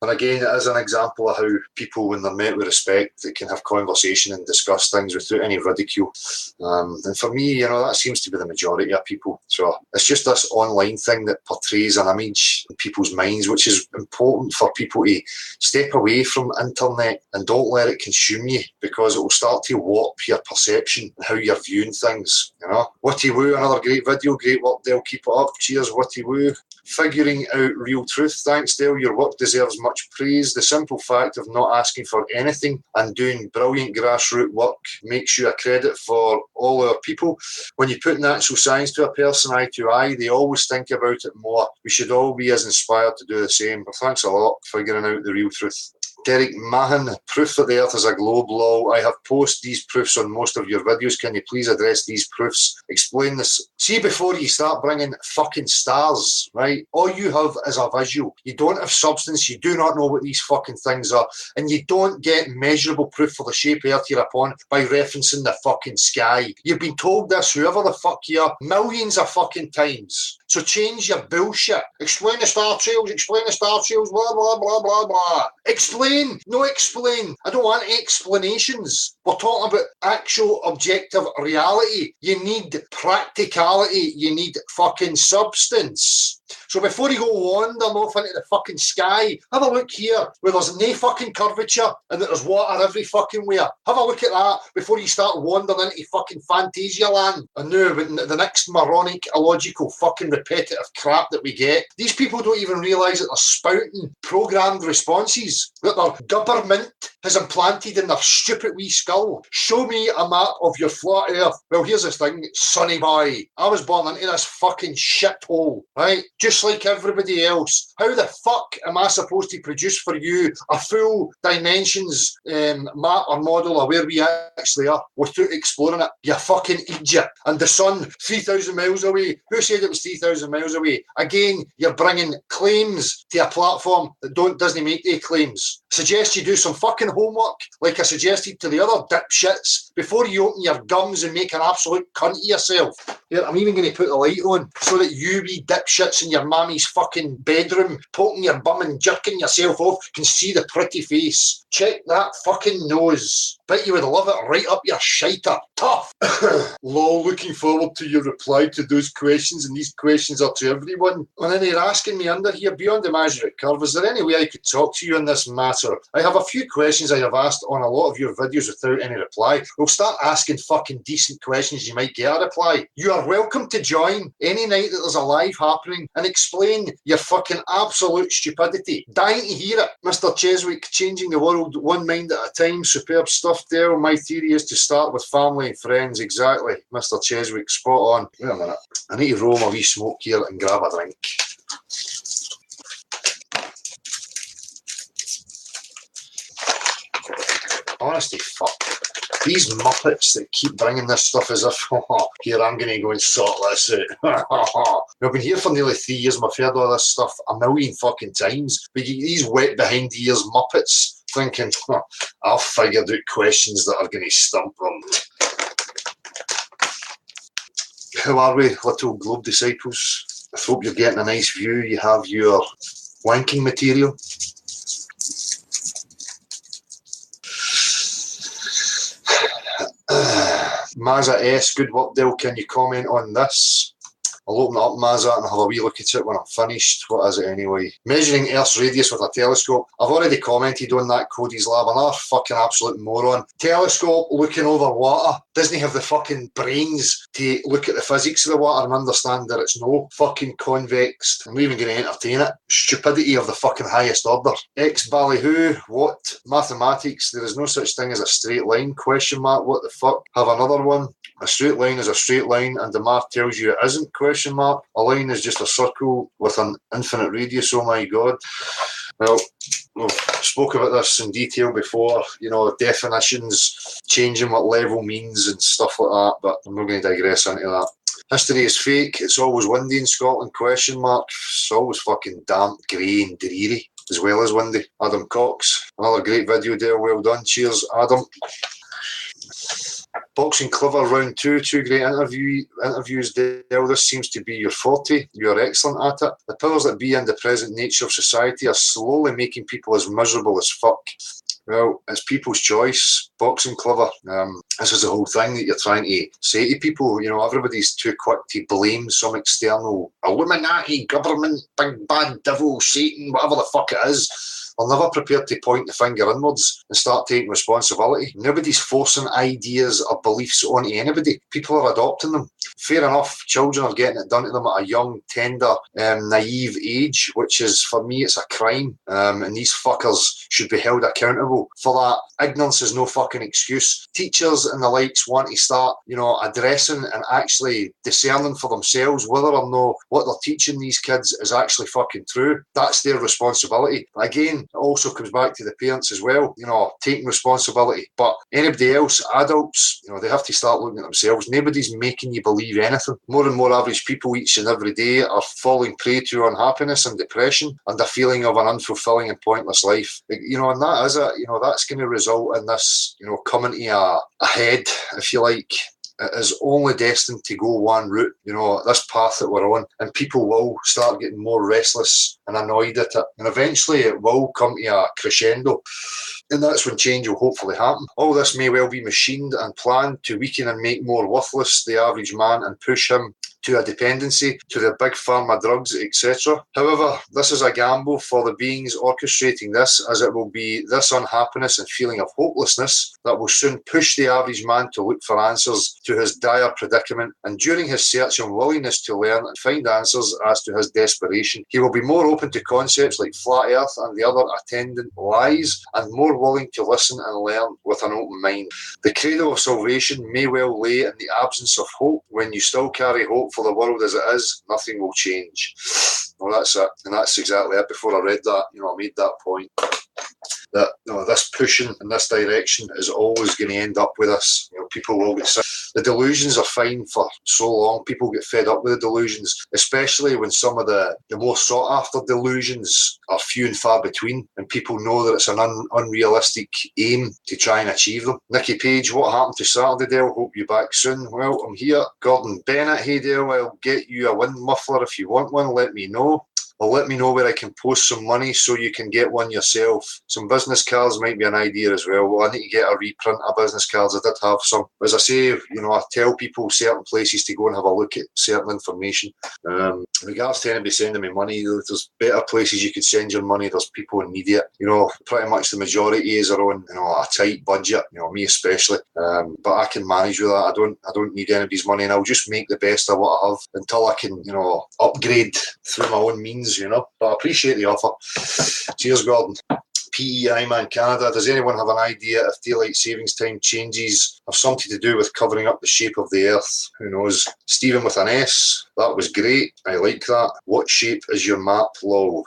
And again, it is an example of how people, when they're met with respect, they can have conversation and discuss things without any ridicule. And for me, that seems to be the majority of people. So it's just this online thing that portrays an image in people's minds, which is important for people to step away from internet and don't let it consume you, because it will start to warp your perception and how you're viewing things. Witty Woo, another great video. Great work, Dale. Keep it up. Cheers, Witty Woo. Figuring out real truth. Thanks, Dale. Your work deserves much praise. The simple fact of not asking for anything and doing brilliant grassroots work makes you a credit for all our people. When you put natural science to a person eye to eye, they always think about it more. We should all be as inspired to do the same. But thanks a lot for figuring out the real truth. Derek Mahan, proof that the Earth is a globe, lol. I have posted these proofs on most of your videos. Can you please address these proofs? Explain this. See, before you start bringing fucking stars, right? All you have is a visual. You don't have substance. You do not know what these fucking things are. And you don't get measurable proof for the shape of Earth you're upon by referencing the fucking sky. You've been told this, whoever the fuck you are, millions of fucking times. So change your bullshit. Explain the star trails, blah, blah, blah, blah, blah. Explain, no explain. I don't want explanations. We're talking about actual objective reality. You need practicality. You need fucking substance. So before you go wandering off into the fucking sky, have a look here where there's no fucking curvature and that there's water every fucking where. Have a look at that before you start wandering into fucking Fantasia land. And now, the next moronic, illogical, fucking repetitive crap that we get, these people don't even realise that they're spouting programmed responses that their government has implanted in their stupid wee skull. Show me a map of your flat earth. Well, here's the thing, sonny boy. I was born into this fucking shithole, right? Just like everybody else. How the fuck am I supposed to produce for you a full dimensions map or model of where we actually are without exploring it? You fucking idiot. And the sun, 3,000 miles away. Who said it was 3,000 miles away? Again, you're bringing claims to a platform that doesn't make any claims. Suggest you do some fucking homework, like I suggested to the other dipshits, before you open your gums and make an absolute cunt of yourself. Here, I'm even going to put the light on so that you wee dipshits in your mammy's fucking bedroom, poking your bum and jerking yourself off, can see the pretty face. Check that fucking nose. Bet you would love it right up your shiter. Tough. Lol, looking forward to your reply to those questions, and these questions are to everyone. And then they're asking me under here, beyond the magic curve, is there any way I could talk to you on this matter? I have a few questions I have asked on a lot of your videos without any reply. Well, start asking fucking decent questions, you might get a reply. You are are welcome to join any night that there's a live happening and explain your fucking absolute stupidity. Dying to hear it. Mr. Cheswick, changing the world one mind at a time. Superb stuff, Dale. My theory is to start with family and friends. Exactly, Mr. Cheswick. Spot on. Wait a minute. I need to roll my wee smoke here and grab a drink. Honestly, fuck. These Muppets that keep bringing this stuff as if, here, I'm going to go and sort this out. I've been here for nearly 3 years and I've heard all this stuff a million fucking times. But you get these wet behind the ears Muppets thinking, I've figured out questions that are going to stump them. How are we, little globe disciples? I hope you're getting a nice view. You have your wanking material. Mazza S, good work, Dale. Can you comment on this? I'll open it up, Mazza, and have a wee look at it when I'm finished. What is it anyway? Measuring Earth's radius with a telescope. I've already commented on that, Cody's Lab. Another fucking absolute moron. Telescope looking over water. Doesn't he have the fucking brains to look at the physics of the water and understand that it's no fucking convex? I'm not even going to entertain it. Stupidity of the fucking highest order. Ballyhoo, what? Mathematics, there is no such thing as a straight line, question mark, what the fuck? Have another one. A straight line is a straight line and the math tells you it isn't, question mark. A line is just a circle with an infinite radius, oh my god. Well, we've spoke about this in detail before, you know, definitions, changing what level means and stuff like that, but I'm not going to digress into that. History is fake, it's always windy in Scotland, question mark. It's always fucking damp, grey and dreary, as well as windy. Adam Cox, another great video there, well done, cheers Adam. Boxing Clever round 2, 2 great interviews, Dale. This seems to be your forte. You're excellent at it. The powers that be and the present nature of society are slowly making people as miserable as fuck. Well, it's people's choice. Boxing Clever. This is the whole thing that you're trying to say to people. You know, everybody's too quick to blame some external Illuminati, government, big bad devil, Satan, whatever the fuck it is. They're never prepared to point the finger inwards and start taking responsibility. Nobody's forcing ideas or beliefs onto anybody. People are adopting them. Fair enough, children are getting it done to them at a young, tender, naive age, which is, for me, it's a crime. And these fuckers should be held accountable for that. Ignorance is no fucking excuse. Teachers and the likes want to start, you know, addressing and actually discerning for themselves whether or not what they're teaching these kids is actually fucking true. That's their responsibility. Again, it also comes back to the parents as well, you know, taking responsibility. But anybody else, adults, you know, they have to start looking at themselves. Nobody's making you believe anything. More and more average people each and every day are falling prey to unhappiness and depression and a feeling of an unfulfilling and pointless life. You know, and that is it. You know, that's going to result in this, you know, coming to a head, if you like. It is only destined to go one route, you know, this path that we're on, and people will start getting more restless and annoyed at it, and eventually it will come to a crescendo, and that's when change will hopefully happen. All this may well be machined and planned to weaken and make more worthless the average man and push him to a dependency to the big pharma drugs, etc. However, this is a gamble for the beings orchestrating this, as it will be this unhappiness and feeling of hopelessness that will soon push the average man to look for answers to his dire predicament, and during his search and willingness to learn and find answers as to his desperation, he will be more open to concepts like flat earth and the other attendant lies, and more willing to listen and learn with an open mind. The cradle of salvation may well lay in the absence of hope. When you still carry hope for the world as it is, nothing will change. Well, that's it, and that's exactly it. Before I read that, you know, I made that point that, you know, this pushing in this direction is always going to end up with us. You know, people will get sick. The delusions are fine for so long. People get fed up with the delusions, especially when some of the more sought after delusions are few and far between, and people know that it's an unrealistic aim to try and achieve them. Nicky Page, what happened to Saturday, Dale? Hope you're back soon. Well, I'm here. Gordon Bennett, hey Dale, I'll get you a wind muffler if you want one, let me know. or let me know where I can post some money so you can get one yourself. Some business cards might be an idea as well. Well, I need to get a reprint of business cards. I did have some. As I say, I tell people certain places to go and have a look at certain information. In regards to anybody sending me money, there's better places you could send your money. There's people in need it. Pretty much the majority is are on a tight budget. Me especially. But I can manage with that. I don't need anybody's money, and I'll just make the best of what I have until I can upgrade through my own means. But I appreciate the offer. Cheers, Gordon. PEI Man Canada, does anyone have an idea if daylight savings time changes have something to do with covering up the shape of the earth? Who knows? Stephen with an S, that was great. I like that. What shape is your map, lol?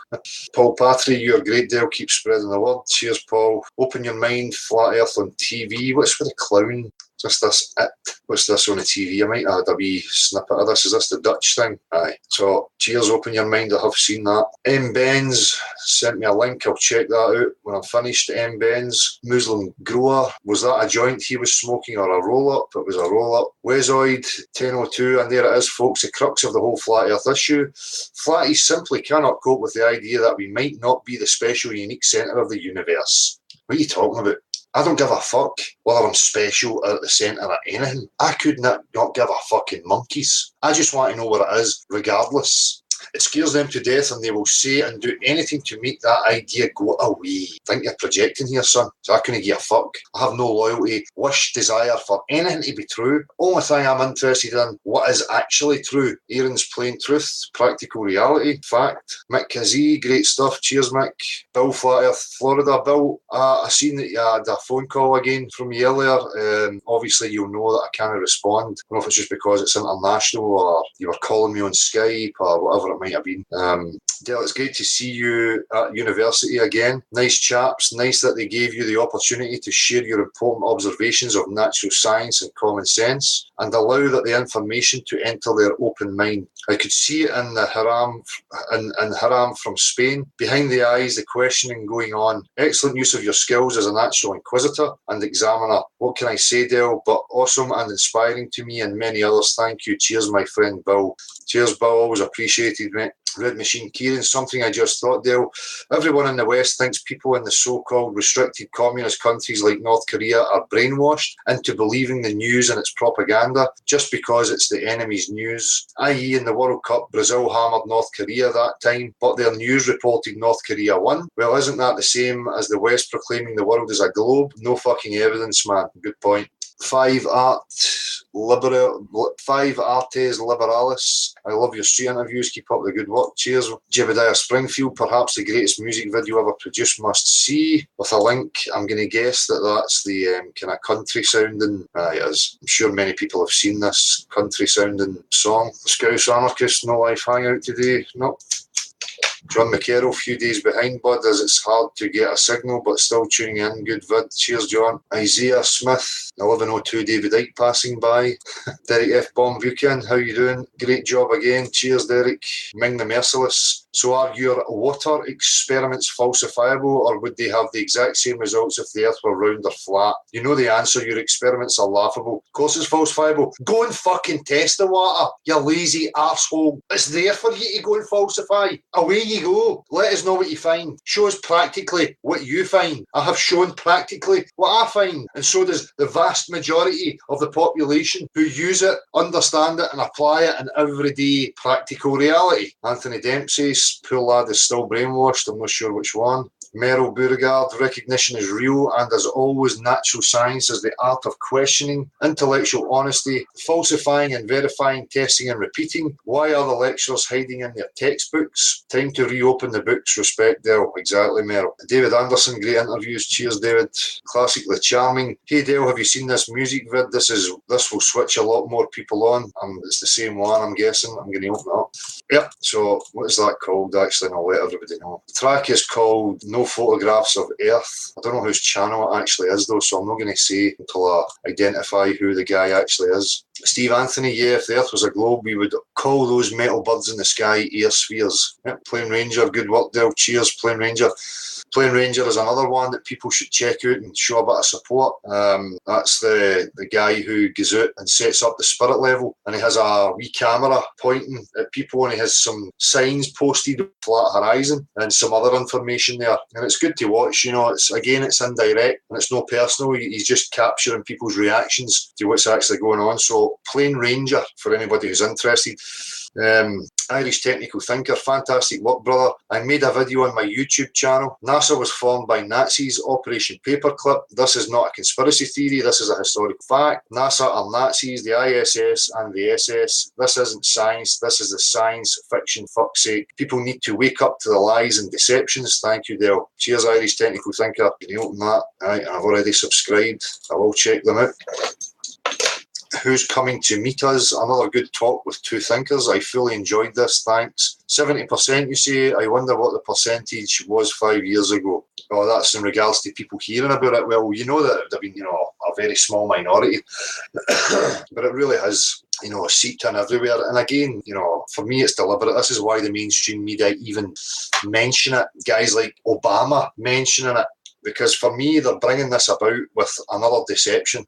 Paul Patry, you're great, Dale. Keep spreading the word. Cheers, Paul. Open your mind, flat earth on TV. What's with the clown? Just this it. What's this on the TV? I might add a wee snippet of this. Is this the Dutch thing? Aye. So, cheers, open your mind. I have seen that. M. Benz sent me a link. I'll check that out when I'm finished. M. Benz. Muslim Grower. Was that a joint he was smoking or a roll-up? It was a roll-up. Wezoid 1002. And there it is, folks. The crux of the whole flat earth issue. Flatties simply cannot cope with the idea that we might not be the special, unique centre of the universe. What are you talking about? I don't give a fuck whether I'm special or at the centre of anything. I could not give a fucking monkeys. I just want to know where it is, regardless. It scares them to death and they will say and do anything to make that idea go away. Think you're projecting here, son. So I couldn't give a fuck. I have no loyalty, wish, desire for anything to be true. Only thing I'm interested in, what is actually true. Aaron's plain truth, practical reality, fact. Mick Kazee, great stuff. Cheers, Mick. Bill Flat Earth, Florida. Bill, I seen that you had a phone call again from you earlier. Obviously, you'll know that I can't respond. I don't know if it's just because it's international or you were calling me on Skype or whatever it might have been. Dale, it's great to see you at university again. Nice chaps. Nice that they gave you the opportunity to share your important observations of natural science and common sense and allow that the information to enter their open mind. I could see it in the Haram from Spain. Behind the eyes, the questioning going on. Excellent use of your skills as a natural inquisitor and examiner. What can I say, Dale? But awesome and inspiring to me and many others. Thank you. Cheers, my friend Bill. Cheers, Bill. Always appreciated, mate. Red Machine Kieran, something I just thought, Dale. Everyone in the West thinks people in the so-called restricted communist countries like North Korea are brainwashed into believing the news and its propaganda just because it's the enemy's news. I.e. in the World Cup, Brazil hammered North Korea that time, but their news reported North Korea won. Well, isn't that the same as the West proclaiming the world as a globe? No fucking evidence, man. Good point. Five Artes Liberalis. I love your street interviews. Keep up the good work. Cheers. Jebediah Springfield, perhaps the greatest music video ever produced, must see. With a link, I'm going to guess that that's the kind of country sounding. It is. I'm sure many people have seen this country sounding song. Scouse Anarchist, no life hangout today. No. John McCarroll, few days behind, bud, as it's hard to get a signal, but still tuning in. Good vid. Cheers, John. Isaiah Smith, 1102 David Icke passing by. Derek F. Bomb Buchan, how you doing? Great job again. Cheers, Derek. Ming the Merciless. So are your water experiments falsifiable, or would they have the exact same results if the earth were round or flat? You know the answer. Your experiments are laughable. Of course it's falsifiable. Go and fucking test the water, you lazy arsehole. It's there for you to go and falsify. Away you go. Let us know what you find. Show us practically what you find. I have shown practically what I find, and so does the vast majority of the population who use it, understand it and apply it in everyday practical reality. Anthony Dempsey, poor lad is still brainwashed. I'm not sure which one. Meryl Beauregard, recognition is real, and as always, natural science is the art of questioning, intellectual honesty, falsifying and verifying, testing and repeating. Why are the lecturers hiding in their textbooks? Time to reopen the books. Respect, Dale. Exactly, Meryl. David Anderson, great interviews. Cheers, David. Classically charming. Hey, Dale, have you seen this music vid? This will switch a lot more people on. It's the same one, I'm guessing. I'm going to open it up. Yep. So, what is that called? Actually, and I'll let everybody know. The track is called No Photographs of Earth. I don't know whose channel it actually is, though, so I'm not going to say until I identify who the guy actually is. Steve Anthony, yeah, if the Earth was a globe, we would call those metal birds in the sky air spheres. Yep, Plain Ranger, good work, Dale. Cheers, Plain Ranger. Plain Ranger is another one that people should check out and show a bit of support. That's the guy who goes out and sets up the spirit level, and he has a wee camera pointing at people, and he has some signs posted, flat horizon, and some other information there. And it's good to watch, it's indirect and it's no personal. He's just capturing people's reactions to what's actually going on. So Plain Ranger, for anybody who's interested. Irish technical thinker, fantastic work, brother. I made a video on my YouTube channel. NASA was formed by Nazis, Operation Paperclip. This is not a conspiracy theory, this is a historical fact. NASA are Nazis, the ISS and the SS. This isn't science, this is the science fiction, fuck's sake. People need to wake up to the lies and deceptions. Thank you, Dale. Cheers, Irish technical thinker. Can you open that? Right, I've already subscribed. I will check them out. Who's coming to meet us? Another good talk with two thinkers. I fully enjoyed this, thanks. 70% you say. I wonder what the percentage was 5 years ago. Oh, that's in regards to people hearing about it. Well, you know that it would have been, a very small minority. But it really has, seeped in everywhere. And again, for me it's deliberate. This is why the mainstream media even mention it. Guys like Obama mentioning it. Because for me, they're bringing this about with another deception.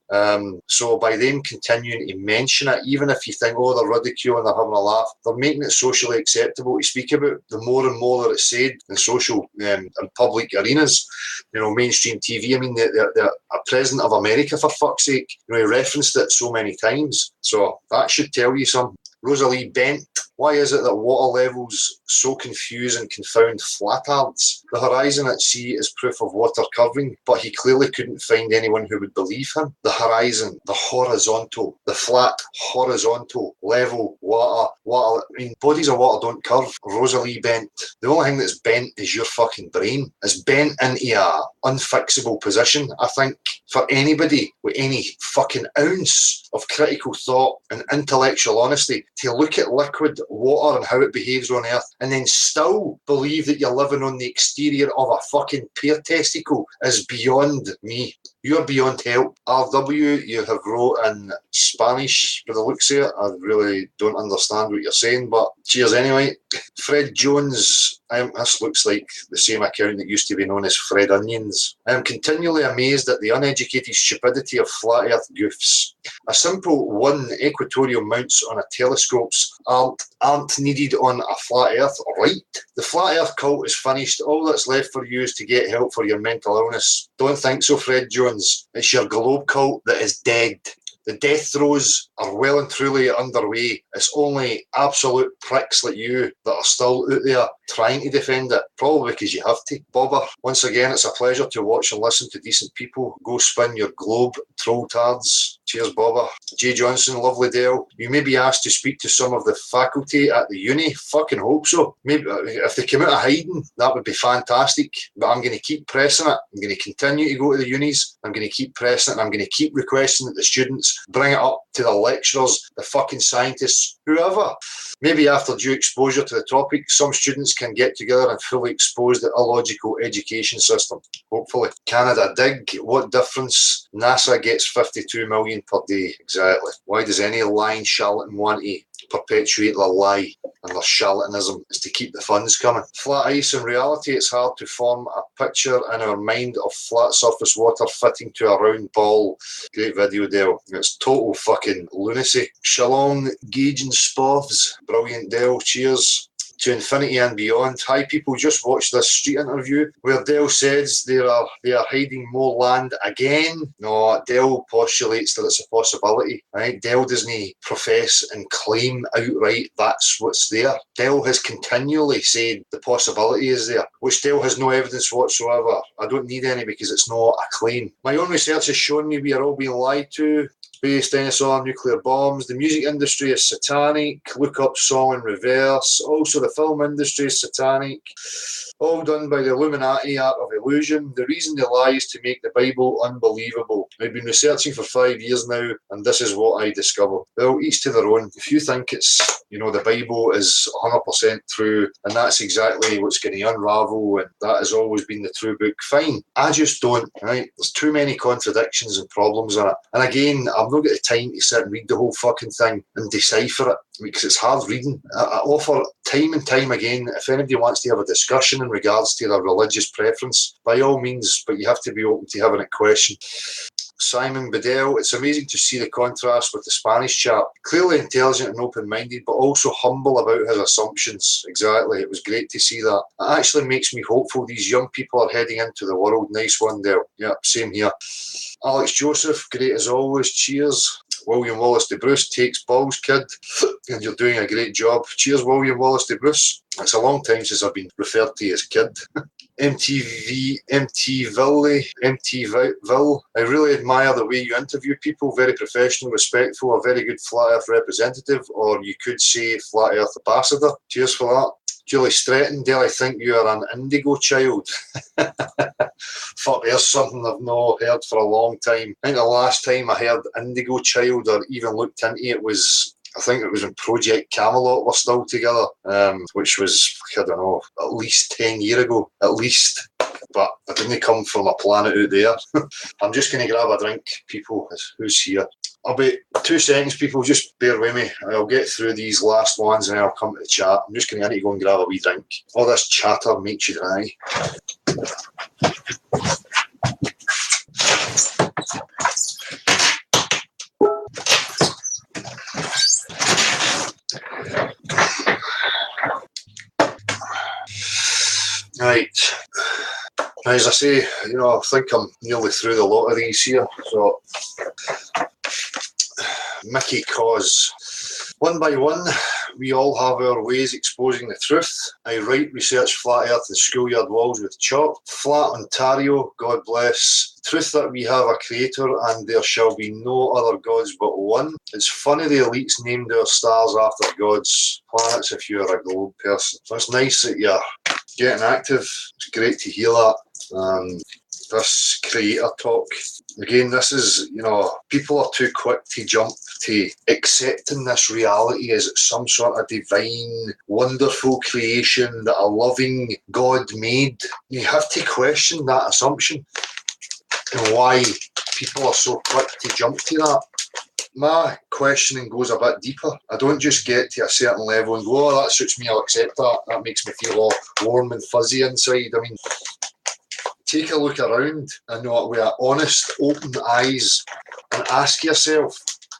So by them continuing to mention it, even if you think, oh, they're ridiculing, they're having a laugh, they're making it socially acceptable to speak about. The more and more that it's said in social and public arenas, mainstream TV. I mean, the president of America, for fuck's sake, he referenced it so many times. So that should tell you something. Rosalie Bent, why is it that water levels so confuse and confound flatards? The horizon at sea is proof of water covering, but he clearly couldn't find anyone who would believe him. The horizon, the horizontal, the flat horizontal level water. I mean, bodies of water don't curve. Rosalie Bent. The only thing that's bent is your fucking brain. It's bent into a unfixable position, I think, for anybody with any fucking ounce of critical thought and intellectual honesty to look at liquid water and how it behaves on Earth and then still believe that you're living on the exterior of a fucking pear testicle is beyond me. You're beyond help. RW, you have wrote in Spanish by the looks of it. I really don't understand what you're saying, but cheers anyway. Fred Jones, this looks like the same account that used to be known as Fred Onions. I am continually amazed at the uneducated stupidity of flat earth goofs. A simple one equatorial mounts on a telescopes aren't needed on a flat earth, right? The flat earth cult is finished. All that's left for you is to get help for your mental illness. Don't think so, Fred Jones. It's your globe cult that is dead. The death throes are well and truly underway. It's only absolute pricks like you that are still out there trying to defend it, probably because you have to. Bobber, once again, it's a pleasure to watch and listen to decent people. Go spin your globe, troll tards. Cheers, Bobber. Jay Johnson, lovely Dale. You may be asked to speak to some of the faculty at the uni. Fucking hope so. Maybe if they come out of hiding, that would be fantastic. But I'm going to keep pressing it. I'm going to continue to go to the unis. I'm going to keep pressing it, and I'm going to keep requesting that the students bring it up to the lecturers, the fucking scientists, whoever. Maybe after due exposure to the topic, some students can get together and fully expose the illogical education system. Hopefully. Canada Dig, what difference? NASA gets 52 million per day. Exactly. Why does any lying charlatan want to perpetuate their lie and their charlatanism? Is to keep the funds coming. Flat ice, in reality, it's hard to form a picture in our mind of flat surface water fitting to a round ball. Great video, Dale. It's total fucking lunacy. Shalom, Gage and Spovs. Brilliant, Dale. Cheers. To infinity and beyond. Hi people, just watched this street interview where Dell says they are hiding more land again. No, Dell postulates that it's a possibility. Right? Dell doesn't profess and claim outright that's what's there. Dell has continually said the possibility is there, which Dell has no evidence whatsoever. I don't need any because it's not a claim. My own research has shown me we are all being lied to. Space, dinosaur, nuclear bombs. The music industry is satanic. Look up song in reverse. Also, the film industry is satanic. All done by the Illuminati art of illusion. The reason they lie is to make the Bible unbelievable. I've been researching for 5 years now, and this is what I discovered. Well, each to their own. If you think it's, the Bible is 100% true, and that's exactly what's going to unravel, and that has always been the true book, fine. I just don't, right? There's too many contradictions and problems in it. And again, I've not got the time to sit and read the whole fucking thing and decipher it. because it's hard reading. I offer time and time again, if anybody wants to have a discussion in regards to their religious preference, by all means, but you have to be open to having a question. Simon Bedell, it's amazing to see the contrast with the Spanish chap. Clearly intelligent and open-minded, but also humble about his assumptions. Exactly, it was great to see that. It actually makes me hopeful these young people are heading into the world. Nice one, Dale. Yeah, same here. Alex Joseph, great as always. Cheers. William Wallace de Bruce, takes balls, kid, and you're doing a great job. Cheers, William Wallace de Bruce. It's a long time since I've been referred to as kid. MTVille, I really admire the way you interview people. Very professional, respectful, a very good Flat Earth representative, or you could say Flat Earth ambassador. Cheers for that. Julie Stretton, Dale, I think you are an indigo child. Fuck, there's something I've not heard for a long time. I think the last time I heard indigo child or even looked into it was, I think it was when Project Camelot were still together, which was, I don't know, at least 10 years ago, at least. But I didn't come from a planet out there. I'm just going to grab a drink, people. Who's here? I'll be 2 seconds, people. Just bear with me. I'll get through these last ones and I'll come to the chat. I'm just going to need to go and grab a wee drink. All this chatter makes you dry. Right. As I say, I think I'm nearly through the lot of these here. So, Mickey Cause. One by one, we all have our ways exposing the truth. I write, research Flat Earth and schoolyard walls with chalk. Flat Ontario, God bless. Truth that we have a creator and there shall be no other gods but one. It's funny the elites named our stars after gods. Planets if you're a globe person. So it's nice that you're getting active. It's great to hear that. This creator talk. Again, this is, people are too quick to jump to accepting this reality as some sort of divine, wonderful creation that a loving God made. You have to question that assumption and why people are so quick to jump to that. My questioning goes a bit deeper. I don't just get to a certain level and go, oh, that suits me, I'll accept that. That makes me feel all warm and fuzzy inside. I mean, take a look around and with honest, open eyes and ask yourself,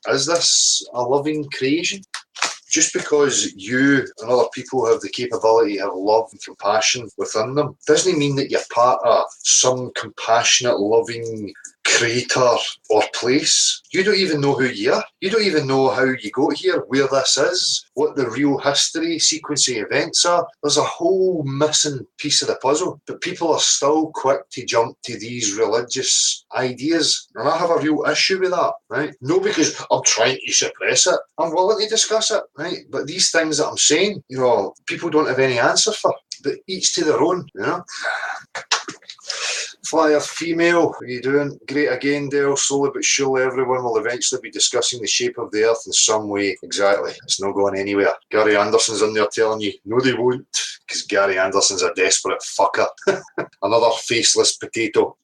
is this a loving creation? Just because you and other people have the capability of love and compassion within them doesn't mean that you're part of some compassionate, loving creator or place. You don't even know who you are. You don't even know how you got here, where this is, what the real history sequence of events are. There's a whole missing piece of the puzzle, but people are still quick to jump to these religious ideas, and I have a real issue with that, right? No, because I'm trying to suppress it. I'm willing to discuss it, right? But these things that I'm saying, people don't have any answer for, but each to their own, Flat Earth female, how are you doing? Great again, Dale. Slowly but surely everyone will eventually be discussing the shape of the Earth in some way. Exactly. It's not going anywhere. Gary Anderson's in there telling you, no they won't, because Gary Anderson's a desperate fucker. Another faceless potato.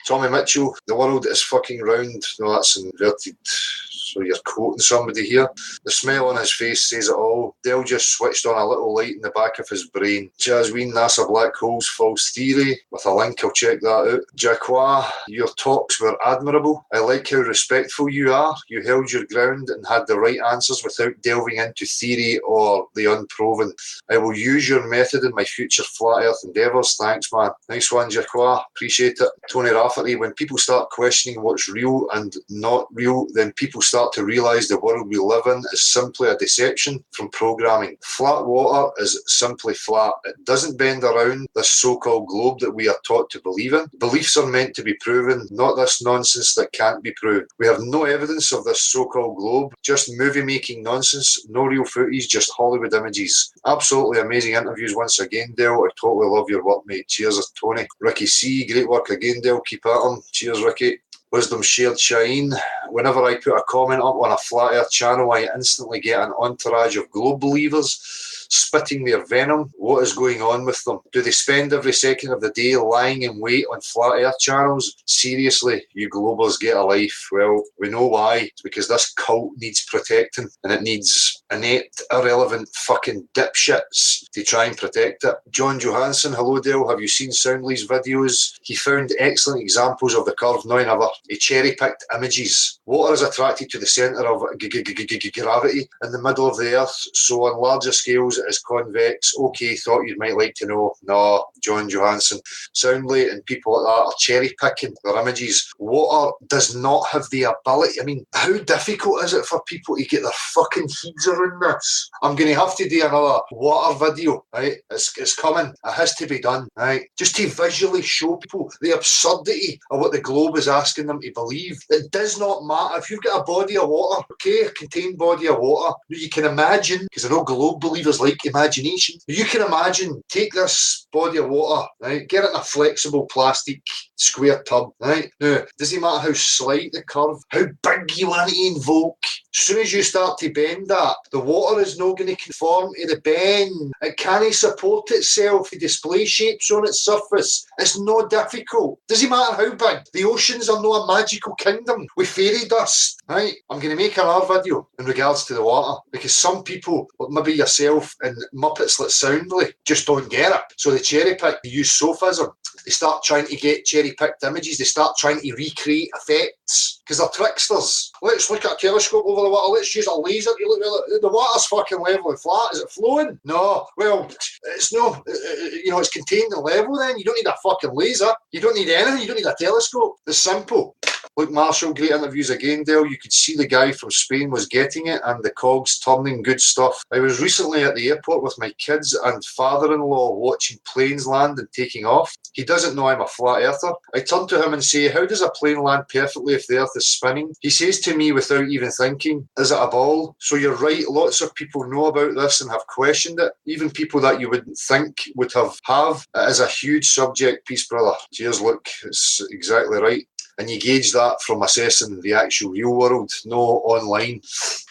Tommy Mitchell, the world is fucking round. No, that's inverted. So you're quoting somebody here. The smile on his face says it all. Dale just switched on a little light in the back of his brain. Jasween, NASA black holes false theory. With a link, I'll check that out. Jacqua, your talks were admirable. I like how respectful you are. You held your ground and had the right answers without delving into theory or the unproven. I will use your method in my future flat earth endeavours. Thanks, man. Nice one, Jacqua. Appreciate it. Tony Rafferty, when people start questioning what's real and not real, then people start to realise the world we live in is simply a deception from programming. Flat water is simply flat. It doesn't bend around this so-called globe that we are taught to believe in. Beliefs are meant to be proven, not this nonsense that can't be proved. We have no evidence of this so-called globe, just movie-making nonsense, no real footage, just Hollywood images. Absolutely amazing interviews once again, Dale. I totally love your work, mate. Cheers, Tony. Ricky C, great work again, Dale. Keep at 'em. Cheers, Ricky. Wisdom shared shine. Whenever I put a comment up on a Flat Earth channel, I instantly get an entourage of globe believers spitting their venom? What is going on with them? Do they spend every second of the day lying in wait on flat earth channels? Seriously, you globers get a life. Well, we know why. It's because this cult needs protecting, and it needs inept, irrelevant fucking dipshits to try and protect it. John Johansson, hello Dale, have you seen Soundly's videos? He found excellent examples of the curve. No, never. He cherry-picked images. Water is attracted to the centre of gravity in the middle of the earth, so on larger scales it is convex. Okay, thought you might like to know. No, John Johansson. Soundly and people like that are cherry-picking their images. Water does not have the ability. I mean, how difficult is it for people to get their fucking heads around this? I'm going to have to do another water video, right? It's coming. It has to be done, right? Just to visually show people the absurdity of what the globe is asking them to believe. It does not matter. If you've got a body of water, okay, a contained body of water, you can imagine, because I know globe believers like imagination, you can imagine, take this body of water, right, get it in a flexible plastic square tub, right? Now, doesn't matter how slight the curve, how big you want to invoke, as soon as you start to bend that, the water is not going to conform to the bend. It can't support itself to display shapes on its surface. It's not difficult. Doesn't matter how big. The oceans are not a magical kingdom with fairy dust, right? I'm going to make another video in regards to the water, because some people, like maybe yourself and Muppets like Soundly, just don't get it. So they cherry pick, they use sophism. They start trying to get cherry-picked images. They start trying to recreate effects because they're tricksters. Let's look at a telescope over the water. Let's use a laser to look at it. The water's fucking level and flat. Is it flowing? No. Well, it's no. It's contained in level then. You don't need a fucking laser. You don't need anything. You don't need a telescope. It's simple. Look, Marshall, great interviews again, Dale. You could see the guy from Spain was getting it and the cogs turning. Good stuff. I was recently at the airport with my kids and father-in-law watching planes land and taking off. He doesn't know I'm a flat earther. I turn to him and say, how does a plane land perfectly if the earth is spinning? He says to me without even thinking, is it a ball? So you're right, lots of people know about this and have questioned it. Even people that you wouldn't think would have. It is a huge subject. Peace, brother. Cheers, look, it's exactly right. And you gauge that from assessing the actual real world, no online.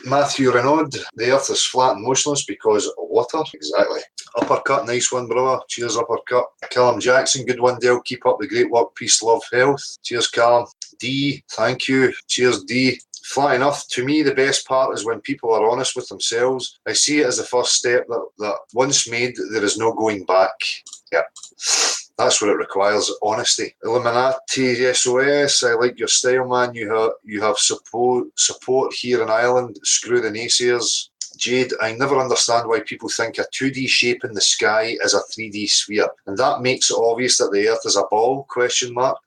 Matthew Renaud, the earth is flat and motionless because of water. Exactly. Uppercut, nice one, brother. Cheers, uppercut. Callum Jackson, good one, Dale. Keep up the great work. Peace, love, health. Cheers, Callum. D, thank you. Cheers, D. Flat enough, to me the best part is when people are honest with themselves. I see it as the first step that once made, there is no going back. Yeah. That's what it requires, honesty. Illuminati SOS, I like your style, man. You have support here in Ireland. Screw the naysayers. Jade, I never understand why people think a 2D shape in the sky is a 3D sphere. And that makes it obvious that the earth is a ball, ?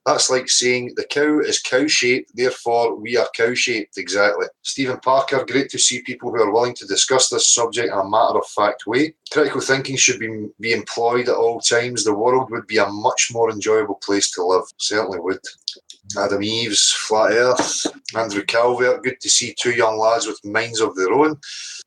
That's like saying the cow is cow-shaped, therefore we are cow-shaped. Exactly. Stephen Parker, great to see people who are willing to discuss this subject in a matter-of-fact way. Critical thinking should be employed at all times. The world would be a much more enjoyable place to live. Certainly would. Adam Eves, Flat Earth. Andrew Calvert, good to see two young lads with minds of their own.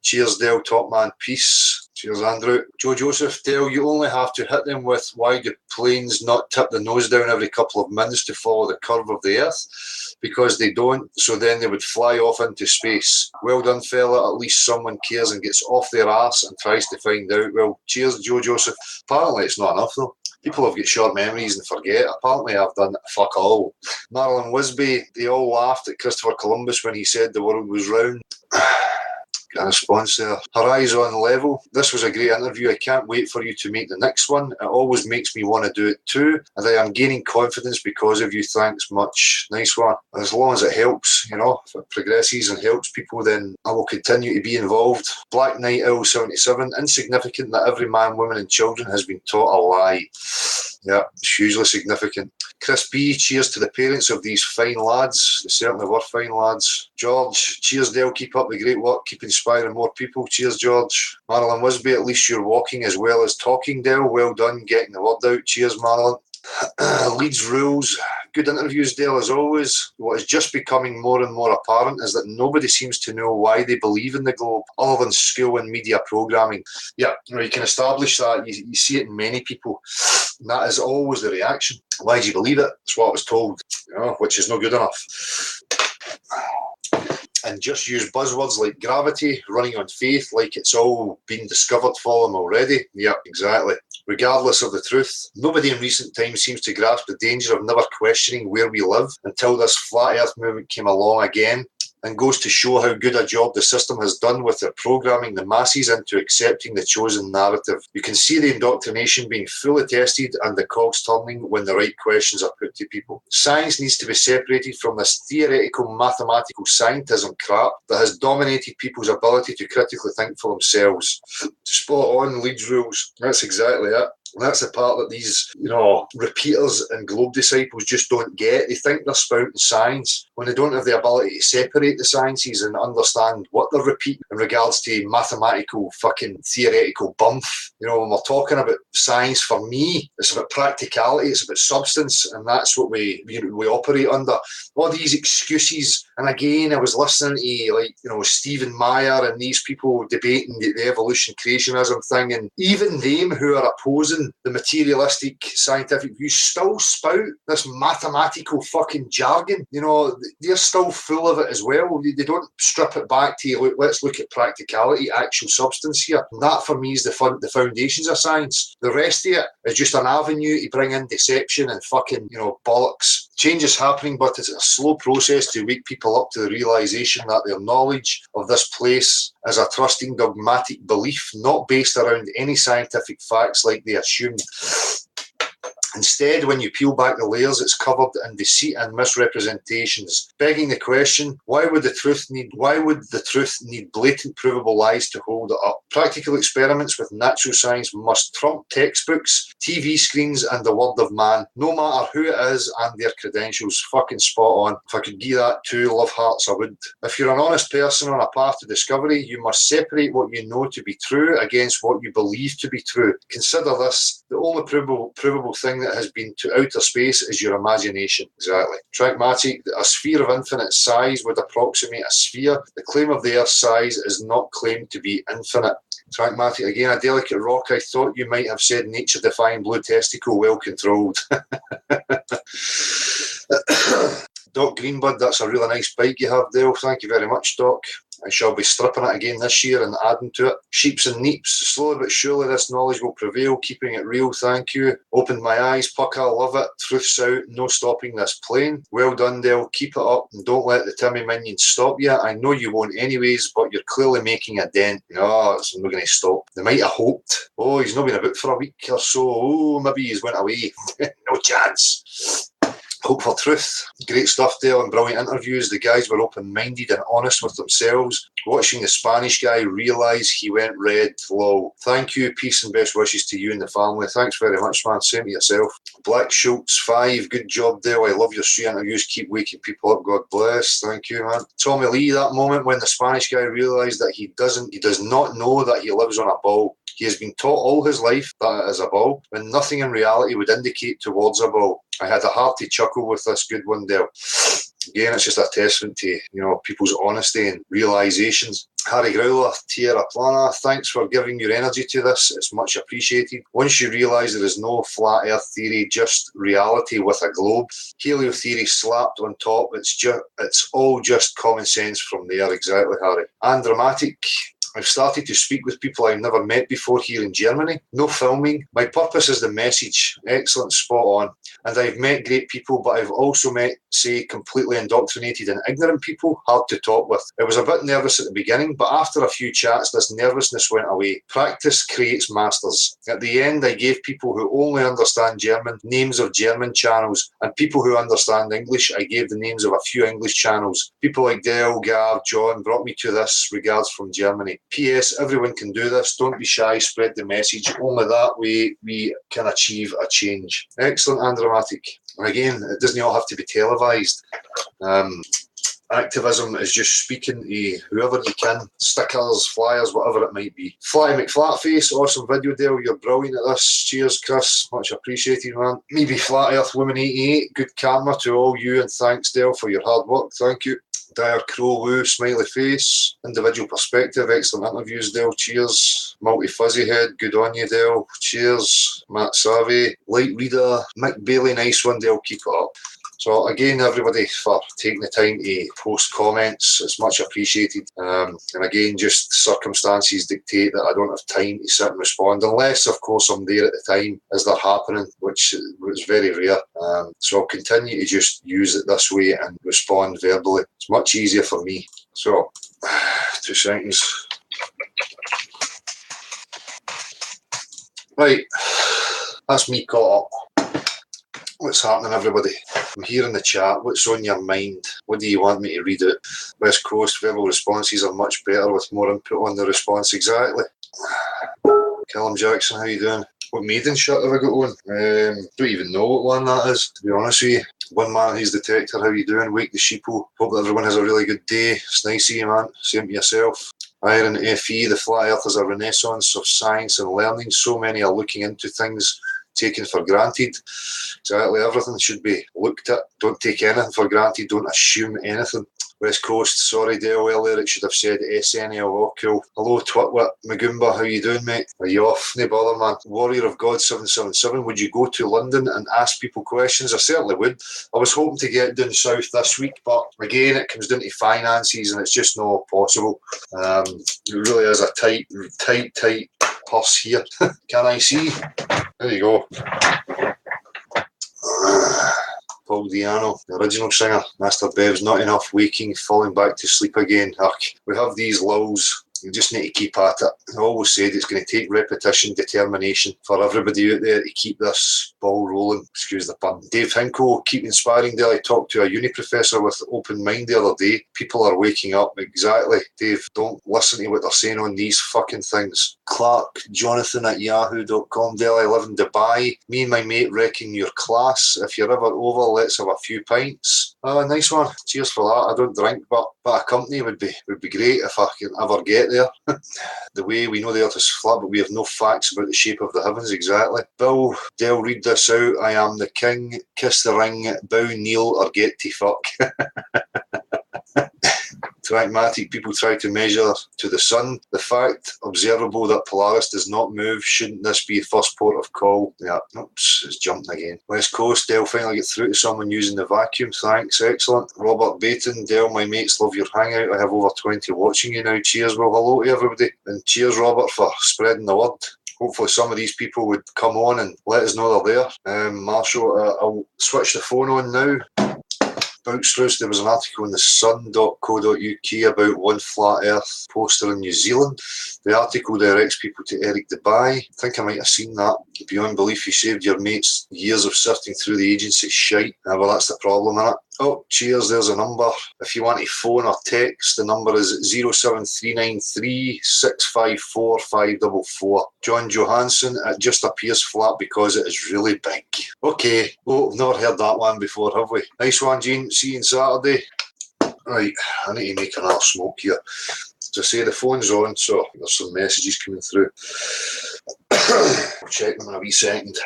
Cheers, Dale, top man, peace. Cheers, Andrew. Joe Joseph, Dale, you only have to hit them with why do planes not tip the nose down every couple of minutes to follow the curve of the earth? Because they don't, so then they would fly off into space. Well done, fella. At least someone cares and gets off their arse and tries to find out. Well, cheers, Joe Joseph. Apparently it's not enough, though. People have got short memories and forget. Apparently I've done fuck all. Marilyn Wisby, they all laughed at Christopher Columbus when he said the world was round. Got a response there. Horizon level. This was a great interview. I can't wait for you to make the next one. It always makes me want to do it too. And I am gaining confidence because of you. Thanks much. Nice one. As long as it helps, if it progresses and helps people, then I will continue to be involved. Black Knight Owl 77. Insignificant that every man, woman and children has been taught a lie. Yeah, it's hugely significant. Chris B, cheers to the parents of these fine lads. They certainly were fine lads. George, cheers, Dale. Keep up the great work. Keep inspiring more people. Cheers, George. Marilyn Wisby, at least you're walking as well as talking, Dale. Well done getting the word out. Cheers, Marilyn. Leeds Rules. Good interviews, Dale, as always. What is just becoming more and more apparent is that nobody seems to know why they believe in the globe, other than school and media programming. Yeah, you can establish that. You see it in many people. And that is always the reaction. Why do you believe it? It's what I was told, which is not good enough. and just use buzzwords like gravity, running on faith, like it's all been discovered for them already. Yep, exactly. Regardless of the truth, nobody in recent times seems to grasp the danger of never questioning where we live until this flat earth movement came along again, and goes to show how good a job the system has done with their programming the masses into accepting the chosen narrative. You can see the indoctrination being fully tested and the cogs turning when the right questions are put to people. Science needs to be separated from this theoretical mathematical scientism crap that has dominated people's ability to critically think for themselves. Spot on, Leeds rules. That's exactly it. That's the part that these, repeaters and globe disciples just don't get. They think they're spouting science when they don't have the ability to separate the sciences and understand what they're repeating in regards to mathematical fucking theoretical bump. When we're talking about science, for me, it's about practicality, it's about substance, and that's what we operate under. All these excuses, and again, I was listening to Stephen Meyer and these people debating the evolution creationism thing, and even them who are opposing the materialistic scientific view still spout this mathematical fucking jargon. They're still full of it as well. They don't strip it back to, let's look at practicality, actual substance here. And that for me is the foundations of science. The rest of it is just an avenue to bring in deception and fucking, bollocks. Change is happening, but it's a slow process to wake people up to the realisation that their knowledge of this place is a trusting dogmatic belief, not based around any scientific facts like they assumed. Instead, when you peel back the layers, it's covered in deceit and misrepresentations, begging the question: why would the truth need blatant provable lies to hold it up? Practical experiments with natural science must trump textbooks, TV screens, and the word of man, no matter who it is and their credentials. Fucking spot on. If I could give that two love hearts, I would. If you're an honest person on a path to discovery, you must separate what you know to be true against what you believe to be true. Consider this: the only provable thing that has been to outer space is your imagination. Exactly. Pragmatic: a sphere of infinite size would approximate a sphere. The claim of the Earth's size is not claimed to be infinite. Pragmatic again: a delicate rock. I thought you might have said nature-defying blue testicle, well controlled. Doc Greenbud, that's a really nice bike you have there. Thank you very much, Doc. I shall be stripping it again this year and adding to it. Sheeps and neeps. Slowly but surely this knowledge will prevail. Keeping it real, thank you. Opened my eyes. Pucker, love it. Truth's out. No stopping this plane. Well done, Dale. Keep it up and don't let the Timmy minions stop you. I know you won't anyways, but you're clearly making a dent. No, it's not going to stop. They might have hoped. Oh, he's not been about for a week or so. Oh, maybe he's went away. No chance. Hope for truth. Great stuff there and brilliant interviews. The guys were open-minded and honest with themselves. Watching the Spanish guy realise he went red. Lol. Thank you. Peace and best wishes to you and the family. Thanks very much, man. Same to yourself. Black Schultz 5. Good job, Dale. I love your street interviews. Keep waking people up. God bless. Thank you, man. Tommy Lee, that moment when the Spanish guy realised that he does not know that he lives on a ball. He has been taught all his life that it is a ball, when nothing in reality would indicate towards a ball. I had a hearty chuckle with this good one there. Again, it's just a testament to, people's honesty and realisations. Harry Growler, Tierra Plana, thanks for giving your energy to this. It's much appreciated. Once you realise there is no flat earth theory, just reality with a globe, helio theory slapped on top, it's all just common sense from there. Exactly, Harry. And dramatic. I've started to speak with people I've never met before here in Germany. No filming. My purpose is the message. Excellent, spot on. And I've met great people, but I've also met, say, completely indoctrinated and ignorant people, hard to talk with. I was a bit nervous at the beginning, but after a few chats, this nervousness went away. Practice creates masters. At the end, I gave people who only understand German names of German channels, and people who understand English, I gave the names of a few English channels. People like Dale, Gav, John brought me to this. Regards from Germany. P.S. Everyone can do this. Don't be shy. Spread the message. Only that way we can achieve a change. Excellent and dramatic. And again, it doesn't all have to be televised. Activism is just speaking to whoever you can. Stickers, flyers, whatever it might be. Flatty McFlatface, awesome video, Dale. You're brilliant at this. Cheers, Chris. Much appreciated, man. Maybe Flat Earth Woman 88. Good karma to all you, and thanks, Dale, for your hard work. Thank you. Dire Crow Woo, smiley face, individual perspective, excellent interviews, Dale, cheers. Multi Fuzzy Head, good on you, Dale, cheers. Matt Savvy, light reader, Mick Bailey, nice one, Dale, keep it up. So again, everybody, for taking the time to post comments, it's much appreciated. And again, just circumstances dictate that I don't have time to sit and respond, unless, of course, I'm there at the time as they're happening, which is very rare. So I'll continue to just use it this way and respond verbally. It's much easier for me. So, 2 seconds. Right, that's me caught up. What's happening, everybody? I'm here in the chat. What's on your mind? What do you want me to read out? West Coast verbal responses are much better with more input on the response. Exactly. Callum Jackson, how you doing? What maiden shit have I got on? Don't even know what one that is, to be honest with you. One man, he's Detector, how you doing? Wake the Sheeple. Hope that everyone has a really good day. It's nice to see you, man. Same to yourself. Iron FE, the flat earth is a renaissance of science and learning. So many are looking into things taken for granted. Exactly, everything should be looked at. Don't take anything for granted. Don't assume anything. West Coast, sorry Dale, earlier it should have said SNL. Oh, cool. Hello Twitwit Magumba, how you doing, mate? Are you off? No bother, man. Warrior of God 777, would you go to London and ask people questions? I certainly would. I was hoping to get down south this week, but again it comes down to finances and it's just not possible. It really is a tight purse here. Can I see? There you go. Paul Diano, the original singer. Master Bev's not enough, waking, falling back to sleep again. We have these lulls. You just need to keep at it. I always said it's going to take repetition, determination for everybody out there to keep this ball rolling. Excuse the pun. Dave Hinkle, keep inspiring there. I talked to a uni professor with open mind the other day. People are waking up. Exactly. Dave, don't listen to what they're saying on these fucking things. Clark Jonathan at yahoo.com. Del, I live in Dubai. Me and my mate wrecking your class. If you're ever over, let's have a few pints. Nice one. Cheers for that. I don't drink, but a company would be great if I can ever get there. The way we know the earth is flat, but we have no facts about the shape of the heavens. Exactly. Bill, Dale, read this out. I am the king. Kiss the ring. Bow, kneel, or get to fuck. Pragmatic people try to measure to the sun. The fact observable that Polaris does not move, shouldn't this be first port of call? Yeah, oops, it's jumping again. West Coast, Dale, finally get through to someone using the vacuum. Thanks, excellent. Robert Baton, Dale, my mates love your hangout. I have over 20 watching you now. Cheers. Well, hello to everybody. And cheers, Robert, for spreading the word. Hopefully some of these people would come on and let us know they're there. Marshall, I'll switch the phone on now. Bounce, there was an article in the sun.co.uk about one flat earth poster in New Zealand. The article directs people to Eric Dubai. I think I might have seen that. Beyond belief, you saved your mates years of sifting through the agency shite. Well, that's the problem, innit? Oh, cheers, there's a number. If you want to phone or text, the number is 07393 654 544. John Johansson, it just appears flat because it is really big. Okay, oh, I've never heard that one before, have we? Nice one, Gene. See you on Saturday. Right, I need to make another smoke here. To say the phone's on, so there's some messages coming through. I'll check them in a wee second.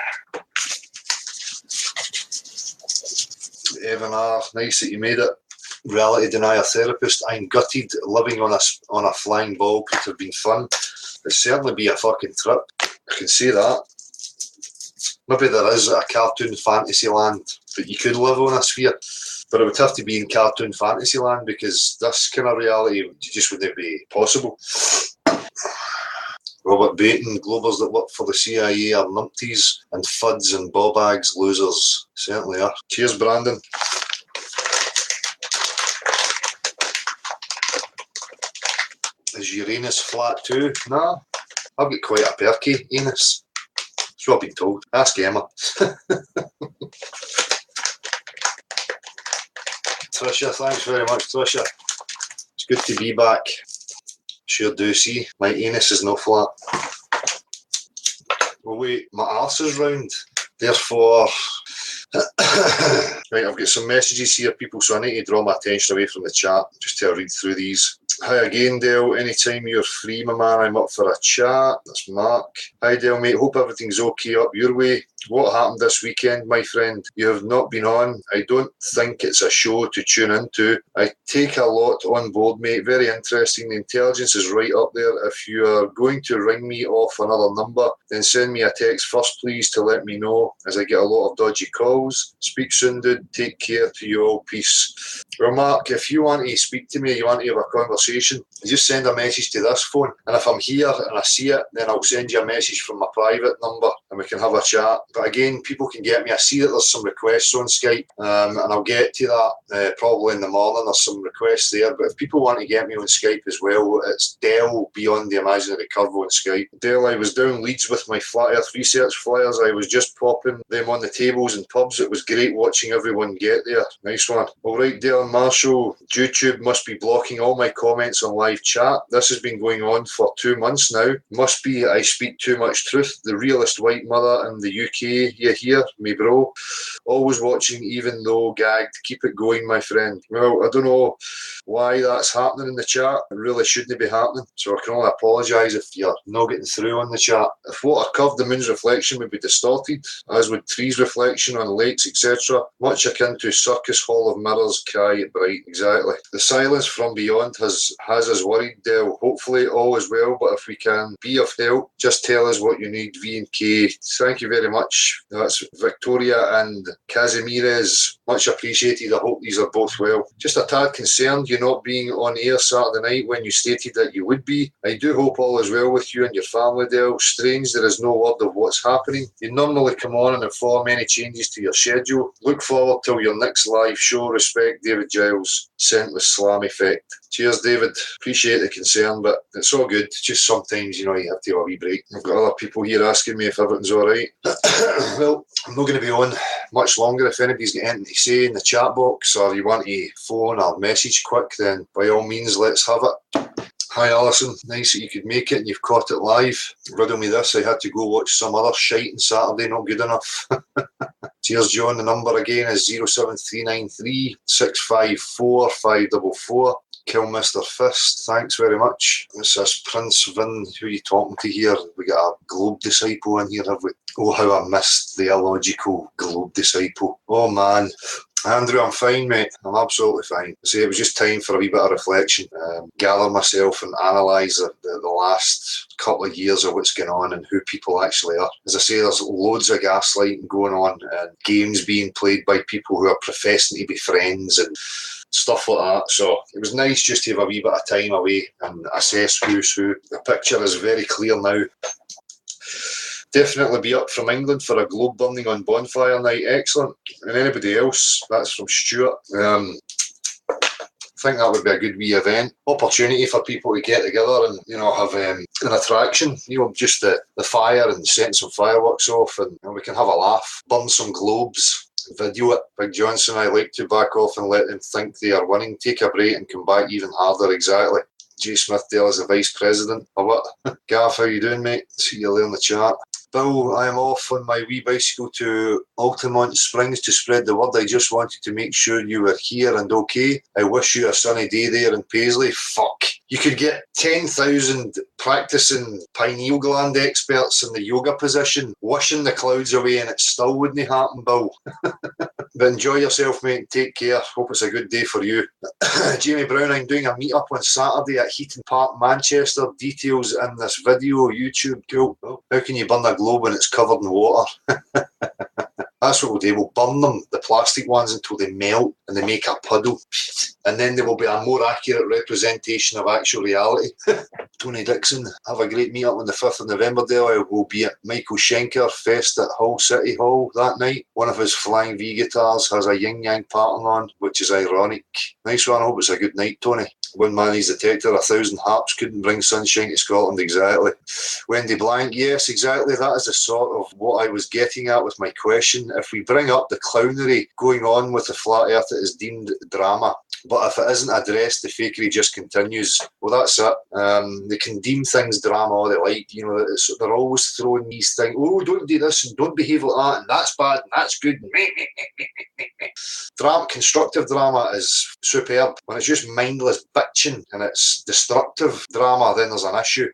Evan R, nice that you made it. Reality denier therapist. I'm gutted. Living on a flying ball could have been fun. It'd certainly be a fucking trip. I can say that. Maybe there is a cartoon fantasy land that you could live on a sphere, but it would have to be in cartoon fantasy land because this kind of reality just wouldn't be possible. Robert Baton, Globers that work for the CIA are numpties and fuds and bobbags losers. Certainly are. Cheers, Brandon. Is Uranus flat too? Nah. I've got quite a perky anus. That's what I've been told. Ask Emma. Tricia, thanks very much, Tricia. It's good to be back. Sure do see. My anus is no flat. Well, wait, my arse is round. Therefore, right, I've got some messages here, people, so I need to draw my attention away from the chat just to read through these. Hi again, Dale. Anytime you're free, my man, I'm up for a chat. That's Mark. Hi, Dale, mate. Hope everything's okay up your way. What happened this weekend, my friend? You have not been on. I don't think it's a show to tune into. I take a lot on board, mate. Very interesting. The intelligence is right up there. If you are going to ring me off another number, then send me a text first, please, to let me know, as I get a lot of dodgy calls. Speak soon, dude. Take care to you all. Peace. Well, Mark, if you want to speak to me, you want to have a conversation, just send a message to this phone. And if I'm here and I see it, then I'll send you a message from my private number and we can have a chat. But again, people can get me. I see that there's some requests on Skype, and I'll get to that probably in the morning. There's some requests there. But if people want to get me on Skype as well, it's Dell Beyond the Imaginary Curve on Skype. Dell, I was down Leeds with my Flat Earth research flyers. I was just popping them on the tables and pubs. It was great watching everyone get there. Nice one. All right, Dale and Marshall, YouTube must be blocking all my comments on live chat. This has been going on for 2 months now. Must be I speak too much truth. The realist white mother in the UK, you hear me, bro? Always watching, even though gagged. Keep it going, my friend. Well, I don't know why that's happening in the chat. It really shouldn't be happening. So I can only apologise if you're not getting through on the chat. If water curved, the moon's reflection would be distorted, as would trees' reflection on lakes, etc. Much akin to Circus Hall of Mirrors, Kai Bright. Exactly. The silence from beyond has us worried, Del. Hopefully all is well, but if we can be of help, just tell us what you need, V&K. Thank you very much. That's Victoria and Casimires. Much appreciated. I hope these are both well. Just a tad concerned you not being on air Saturday night when you stated that you would be. I do hope all is well with you and your family, Del. Strange there is no word of what's happening. You normally come on and inform any changes to your schedule. Look forward till your next live show. Respect, David Giles. Sent with Slam Effect. Cheers, David. Appreciate the concern, but it's all good. Just sometimes, you have to have a wee break. I've got other people here asking me if everything's all right. Well, I'm not going to be on much longer. If anybody's got anything to say in the chat box, or you want to phone or message quick, then by all means, let's have it. Hi Alison, nice that you could make it and you've caught it live. Riddle me this, I had to go watch some other shite on Saturday, not good enough. Cheers John, the number again is 07393 654 544. Kill Mr. Fist, thanks very much. This is Prince Vin, who are you talking to here? We got a Globe Disciple in here, have we? Oh, how I missed the illogical Globe Disciple. Oh man. Andrew, I'm fine, mate. I'm absolutely fine. See, it was just time for a wee bit of reflection. Gather myself and analyse the last couple of years of what's going on and who people actually are. As I say, there's loads of gaslighting going on and games being played by people who are professing to be friends and stuff like that. So it was nice just to have a wee bit of time away and assess who's who. The picture is very clear now. Definitely be up from England for a globe burning on bonfire night. Excellent. And anybody else? That's from Stuart. I think that would be a good wee event. Opportunity for people to get together and, have an attraction. Just the fire and setting some fireworks off and we can have a laugh. Burn some globes. Video it. Big Johnson, I like to back off and let them think they are winning. Take a break and come back even harder. Exactly. J. Smithdale is the Vice President. Or what? Gav, how you doing, mate? See you there in the chat. Bill, I am off on my wee bicycle to Altamont Springs to spread the word. I just wanted to make sure you were here and okay. I wish you a sunny day there in Paisley. Fuck. You could get 10,000 practicing pineal gland experts in the yoga position, wishing the clouds away, and it still wouldn't happen, Bill. But enjoy yourself, mate. Take care. Hope it's a good day for you. Jamie Brown, I'm doing a meet-up on Saturday at Heaton Park, Manchester. Details in this video. YouTube. Cool. How can you burn a globe when it's covered in water? That's what we'll do. We'll burn them, the plastic ones, until they melt and they make a puddle. And then there will be a more accurate representation of actual reality. Tony Dixon, have a great meet-up on the 5th of November there. I will be at Michael Schenker Fest at Hull City Hall that night. One of his Flying V guitars has a yin-yang pattern on, which is ironic. Nice one. I hope it's a good night, Tony. One man he's detected 1,000 harps couldn't bring sunshine to Scotland. Exactly. Wendy Blank, yes, exactly. That is the sort of what I was getting at with my question. If we bring up the clownery going on with the flat earth, it is deemed drama. But if it isn't addressed, the fakery just continues. Well, that's it. They can deem things drama all they like. They're always throwing these things. Oh, don't do this and don't behave like that, and that's bad and that's good. Drama, constructive drama is superb. When it's just mindless bitching and it's destructive drama, then there's an issue,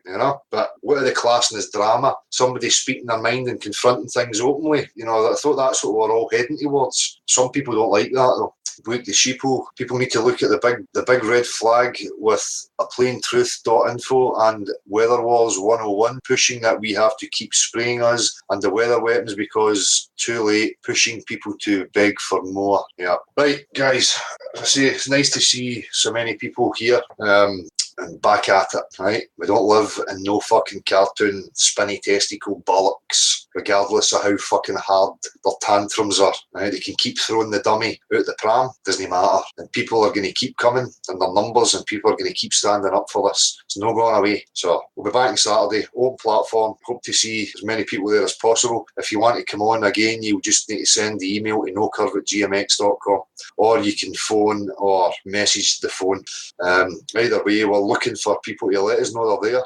But what are they classing as drama? Somebody speaking their mind and confronting things openly. I thought that's what we're all heading towards. Some people don't like that though. Look, the sheeple. People need to look at the big red flag with a plaintruth.info and Weather Walls 101 pushing that we have to keep spraying us and the weather weapons because too late, pushing people to beg for more. Yeah. Right, guys, I say it's nice to see so many people here. And back at it, right? We don't live in no fucking cartoon spinny testicle bollocks, regardless of how fucking hard their tantrums are, right? They can keep throwing the dummy out the pram, doesn't matter. And people are going to keep coming in their numbers and people are going to keep standing up for this. It's not going away. So we'll be back on Saturday, open platform. Hope to see as many people there as possible. If you want to come on again, you just need to send the email to nocurve@gmx.com or you can phone or message the phone. Either way, we're looking for people to let us know they're there.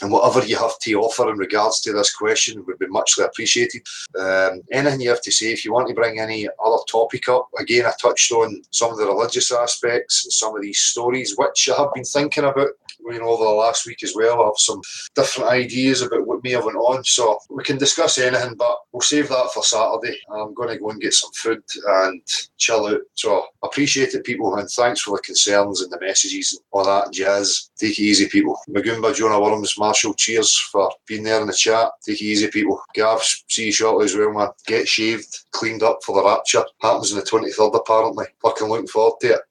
And whatever you have to offer in regards to this question would be muchly appreciated. Anything you have to say, if you want to bring any other topic up, again, I touched on some of the religious aspects and some of these stories, which I have been thinking about over the last week as well. I have some different ideas about what may have went on, so we can discuss anything, but we'll save that for Saturday. I'm going to go and get some food and chill out. So appreciate it, people, and thanks for the concerns and the messages and all that jazz. Take it easy, people. Magumba, Jonah Worms, Marshall, cheers for being there in the chat. Take it easy, people. Gav, see you shortly as well, man. Get shaved, cleaned up for the rapture. Happens on the 23rd, apparently. Fucking looking forward to it.